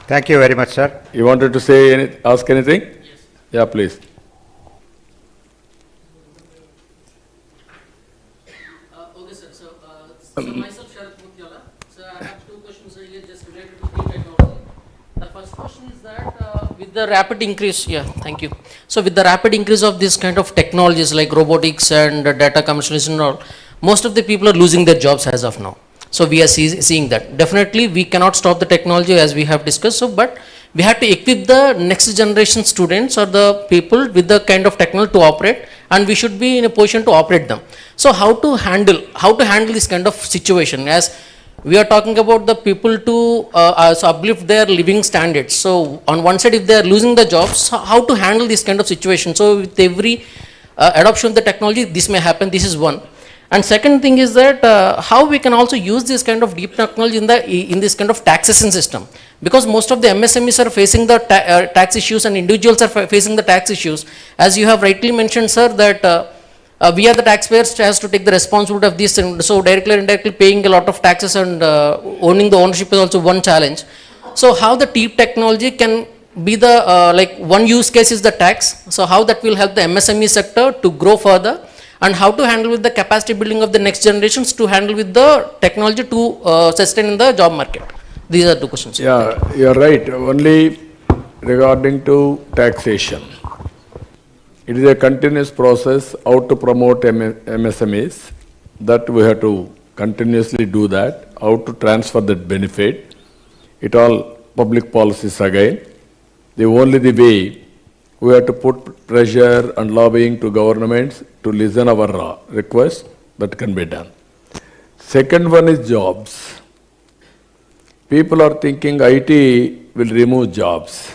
Thank you very much, sir. You wanted to say, ask anything? Yes. Yeah, please. Okay, sir. So myself, Sharat Muthyala. So I have two questions here just related to new technology. The first question is that with the rapid increase, thank you. So with the rapid increase of this kind of technologies like robotics and data commercialization and all, most of the people are losing their jobs as of now. So we are seeing that. Definitely we cannot stop the technology as we have discussed, but we have to equip the next generation students or the people with the kind of technology to operate, and we should be in a position to operate them. So how to handle this kind of situation, as we are talking about the people to uplift their living standards. So on one side, if they are losing the jobs, how to handle this kind of situation? So with every adoption of the technology, this may happen. This is one. And second thing is that how we can also use this kind of deep technology in this kind of taxation system, because most of the MSMEs are facing the tax issues and individuals are facing the tax issues. As you have rightly mentioned, sir, that we are the taxpayers has to take the responsibility of this, and so directly or indirectly paying a lot of taxes and owning the ownership is also one challenge. So how the deep technology can be the like one use case is the tax. So how that will help the MSME sector to grow further, and how to handle with the capacity building of the next generations to handle with the technology to sustain in the job market. These are two questions. Yeah, you are right. Only regarding to taxation. It is a continuous process how to promote MSMEs, that we have to continuously do that, how to transfer that benefit. It all public policies again. The only the way we have to put pressure and lobbying to governments to listen our requests, that can be done. Second one is jobs. People are thinking IT will remove jobs.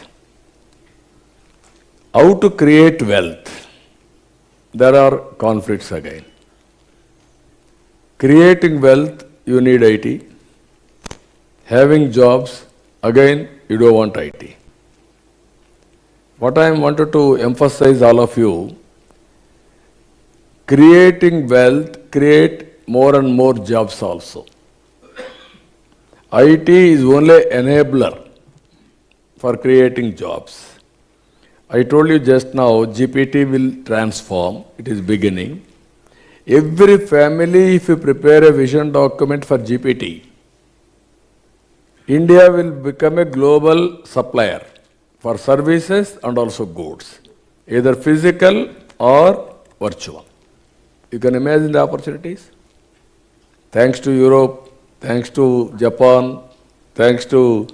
How to create wealth? There are conflicts again. Creating wealth, you need IT. Having jobs, again, you don't want IT. What I wanted to emphasize all of you, creating wealth, create more and more jobs also. IT is only enabler for creating jobs. I told you just now, GPT will transform, it is beginning. Every family, if you prepare a vision document for GPT, India will become a global supplier for services and also goods, either physical or virtual. You can imagine the opportunities. Thanks to Europe, thanks to Japan, thanks to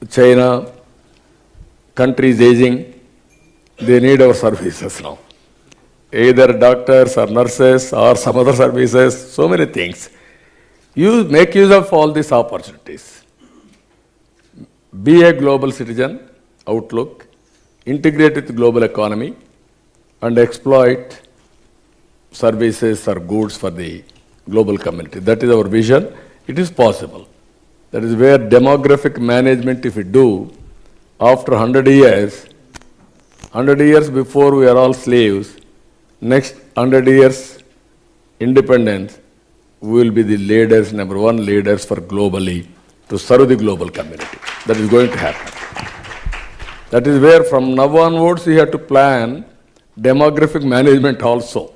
China, countries aging, they need our services now. Either doctors or nurses or some other services, so many things. You make use of all these opportunities. Be a global citizen, outlook, integrate with the global economy, and exploit services or goods for the global community. That is our vision. It is possible. That is where demographic management, if we do, after 100 years before we are all slaves, next 100 years independence, we will be the leaders, number one leaders for globally to serve the global community. That is going to happen. That is where from now onwards we have to plan demographic management also,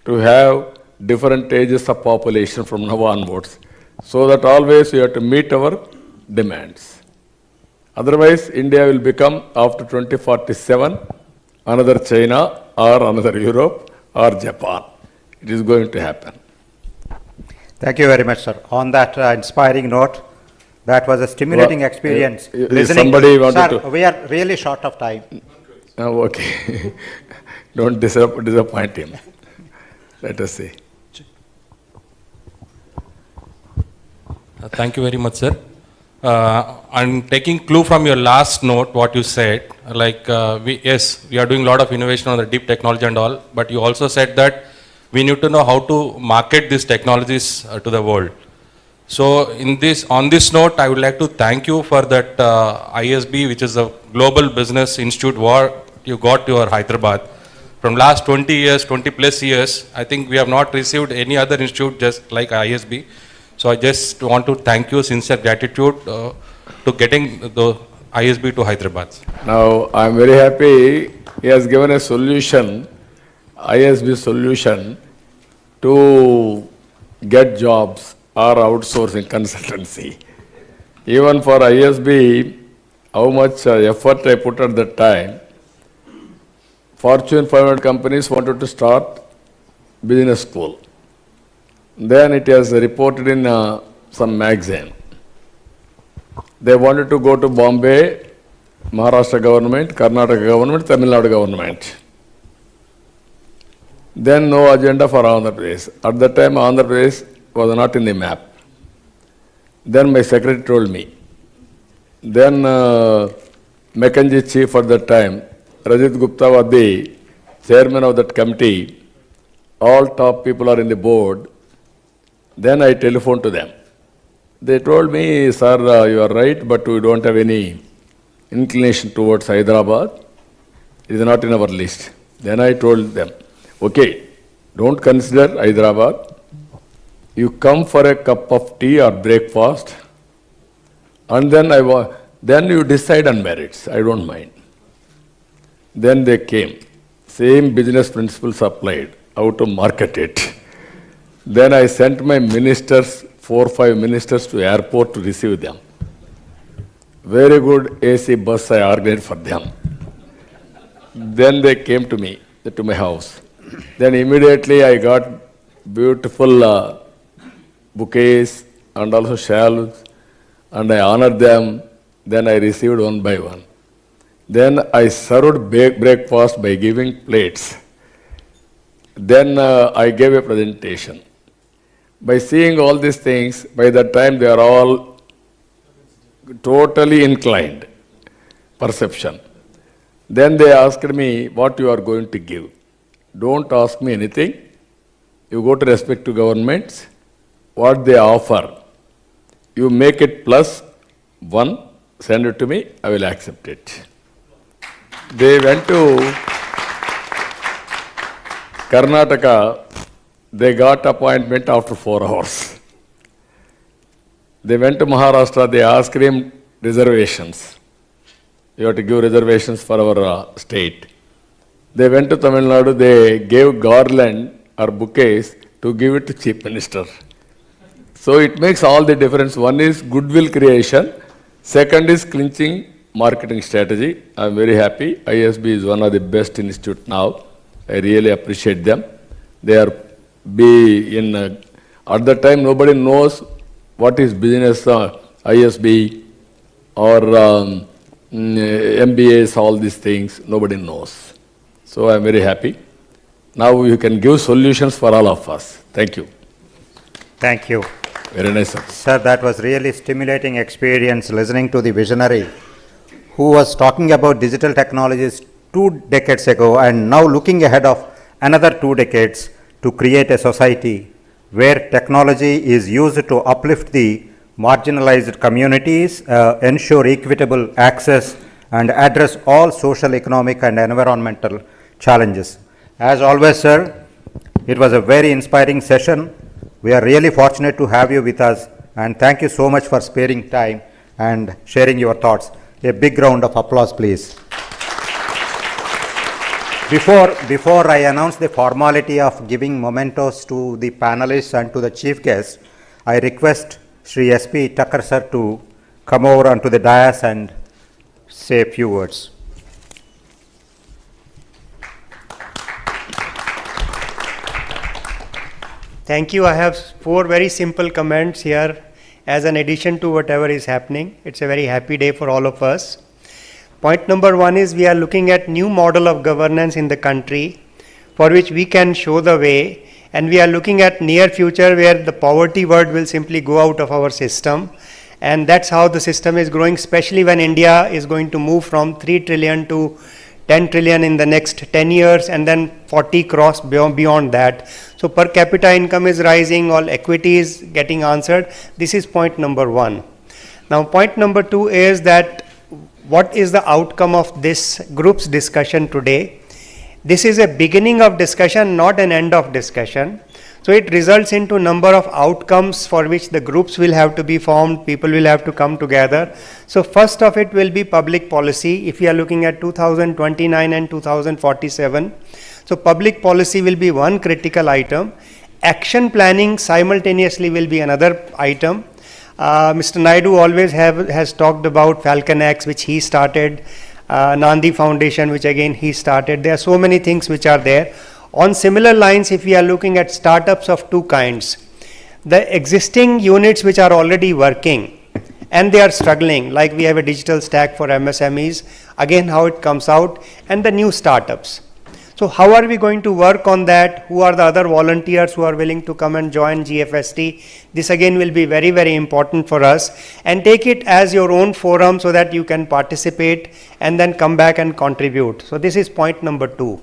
to have different ages of population from now onwards, so that always we have to meet our demands. Otherwise, India will become, after 2047, another China or another Europe or Japan. It is going to happen. Thank you very much, sir. On that inspiring note, that was a stimulating experience. Listening somebody sir, we are really short of time. Okay. Don't disappoint him. Let us see. Thank you very much, sir. I'm taking clue from your last note, what you said. Like, we are doing a lot of innovation on the deep technology and all, but you also said that we need to know how to market these technologies to the world. So, on this note, I would like to thank you for that ISB, which is a global business institute, what you got to your Hyderabad. From last 20 plus years, I think we have not received any other institute just like ISB. So I just want to thank you, sincere gratitude to getting the ISB to Hyderabad. Now, I'm very happy he has given a solution, ISB solution, to get jobs or outsourcing consultancy. Even for ISB, how much effort I put at that time. Fortune 500 companies wanted to start business school. Then it has reported in some magazine. They wanted to go to Bombay, Maharashtra government, Karnataka government, Tamil Nadu government. Then no agenda for Andhra Pradesh. At that time, Andhra Pradesh was not in the map. Then my secretary told me. Then McKinsey chief at that time, Rajit Gupta was the chairman of that committee. All top people are in the board. Then I telephoned to them. They told me, sir, you are right, but we don't have any inclination towards Hyderabad. It is not in our list. Then I told them, okay, don't consider Hyderabad. You come for a cup of tea or breakfast, and then you decide on merits. I don't mind. Then they came. Same business principles applied. How to market it. Then I sent my ministers, 4 or 5 ministers to airport to receive them. Very good AC bus I organized for them. Then they came to me, to my house. Then immediately I got beautiful bouquets and also shawls, and I honored them. Then I received one by one. Then I served breakfast by giving plates. Then I gave a presentation. By seeing all these things, by that time they are all totally inclined, perception. Then they asked me what you are going to give. Don't ask me anything. You go to respective governments, what they offer. You make it +1, send it to me, I will accept it. They went to Karnataka. They got appointment after 4 hours. They went to Maharashtra, they asked him reservations. You have to give reservations for our state. They went to Tamil Nadu, they gave garland or bouquets to give it to Chief Minister. So it makes all the difference. One is goodwill creation, second is clinching marketing strategy. I am very happy. ISB is one of the best institutes now. I really appreciate them. They are at that time nobody knows what is business, ISB or MBAs, all these things, nobody knows. So I am very happy. Now you can give solutions for all of us. Thank you. Thank you. Very nice, sir. Sir, that was really stimulating experience listening to the visionary who was talking about digital technologies 2 decades ago and now looking ahead of another 2 decades to create a society where technology is used to uplift the marginalized communities, ensure equitable access, and address all social, economic, and environmental challenges. As always, sir, it was a very inspiring session. We are really fortunate to have you with us, and thank you so much for sparing time and sharing your thoughts. A big round of applause, please. Before I announce the formality of giving mementos to the panelists and to the chief guest, I request Sri S.P. Thakkar sir to come over onto the dais and say a few words. Thank you. I have 4 very simple comments here as an addition to whatever is happening. It's a very happy day for all of us. Point number one is we are looking at new model of governance in the country for which we can show the way, and we are looking at near future where the poverty word will simply go out of our system, and that's how the system is growing, especially when India is going to move from 3 trillion to 10 trillion in the next 10 years and then 40 cross beyond that. So per capita income is rising, all equity is getting answered. This is point number one. Now point number two is that what is the outcome of this group's discussion today? This is a beginning of discussion, not an end of discussion. So it results into number of outcomes for which the groups will have to be formed, people will have to come together. So first of it will be public policy if we are looking at 2029 and 2047. So public policy will be one critical item. Action planning simultaneously will be another item. Mr. Naidu always has talked about Falcon X, which he started, Nandi Foundation, which again he started. There are so many things which are there. On similar lines, if we are looking at startups of two kinds, the existing units which are already working and they are struggling, like we have a digital stack for MSMEs, again how it comes out, and the new startups. So how are we going to work on that? Who are the other volunteers who are willing to come and join GFST? This again will be very, very important for us, and take it as your own forum so that you can participate and then come back and contribute. So this is point number two.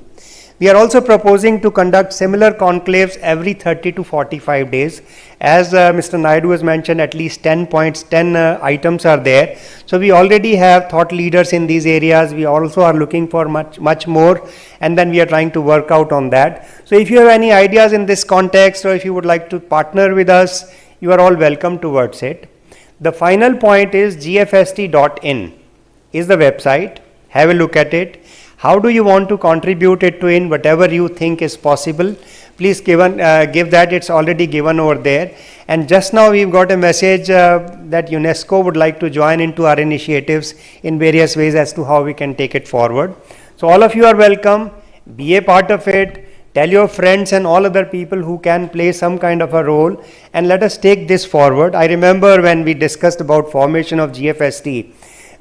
We are also proposing to conduct similar conclaves every 30 to 45 days. As Mr. Naidu has mentioned, at least 10 points, 10 items are there. So we already have thought leaders in these areas. We also are looking for much more, and then we are trying to work out on that. So if you have any ideas in this context, or if you would like to partner with us, you are all welcome towards it. The final point is gfst.in is the website. Have a look at it. How do you want to contribute it to in whatever you think is possible? Please give that, it's already given over there. And just now we've got a message that UNESCO would like to join into our initiatives in various ways as to how we can take it forward. So all of you are welcome, be a part of it, tell your friends and all other people who can play some kind of a role, and let us take this forward. I remember when we discussed about formation of GFST,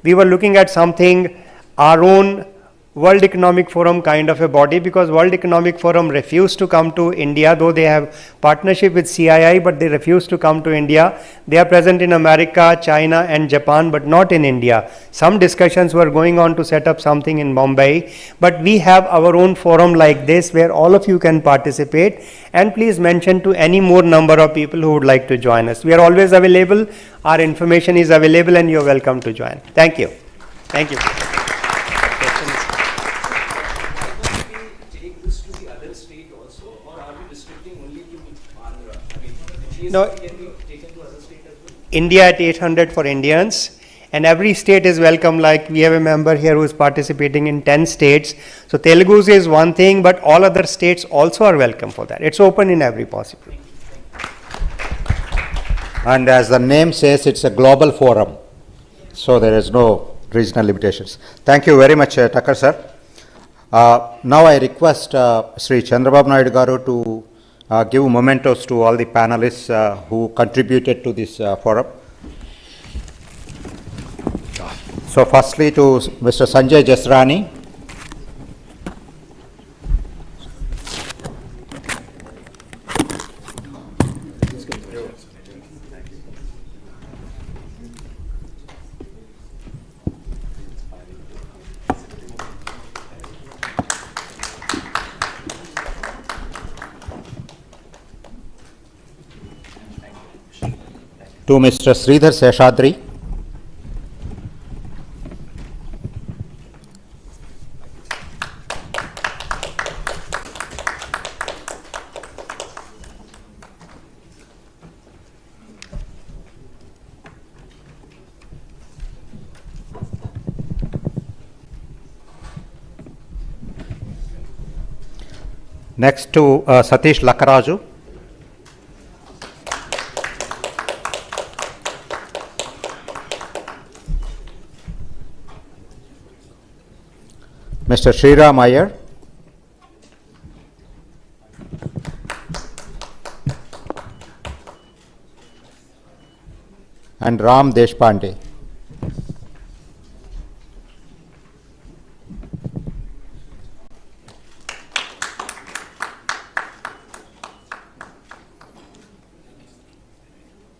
we were looking at something, our own World Economic Forum kind of a body, because World Economic Forum refused to come to India, though they have partnership with CII, but they refused to come to India. They are present in America, China and Japan, but not in India. Some discussions were going on to set up something in Mumbai, but we have our own forum like this where all of you can participate, and please mention to any more number of people who would like to join us. We are always available, our information is available, and you're welcome to join. Thank you. Thank you. No, India at 800 for Indians, and every state is welcome. Like we have a member here who is participating in 10 states. So Telugu is one thing, but all other states also are welcome for that. It's open in every possible. And as the name says, it's a global forum, so there is no regional limitations. Thank you very much, Tucker sir. Now I request Sri Chandrababu Naidu Garu to give mementos to all the panelists who contributed to this forum. So firstly to Mr. Sanjay Jasrani. To Mr. Sridhar Seshadri. Next to Satish Lakaraju. Mr. Sriram Iyer. And Ram Deshpande.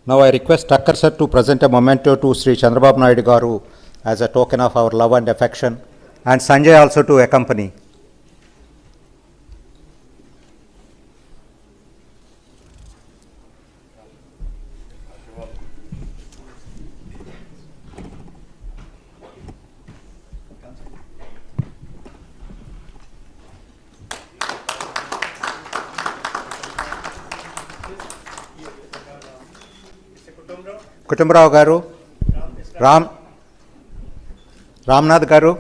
Now I request Thakkar sir to present a memento to Sri Chandrababu Naidu Garu as a token of our love and affection, and Sanjay also to accompany. Kutumbrao Garu, Ramnath Garu.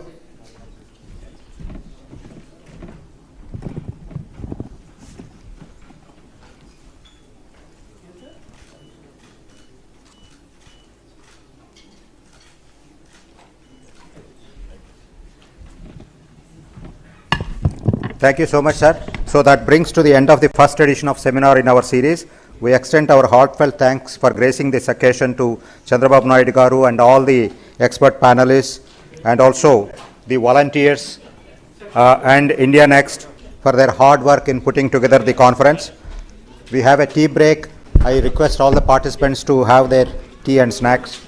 Thank you so much, sir. So that brings to the end of the first edition of seminar in our series. We extend our heartfelt thanks for gracing this occasion to Chandrababu Naidu Garu and all the expert panelists, and also the volunteers and India Next for their hard work in putting together the conference. We have a tea break. I request all the participants to have their tea and snacks.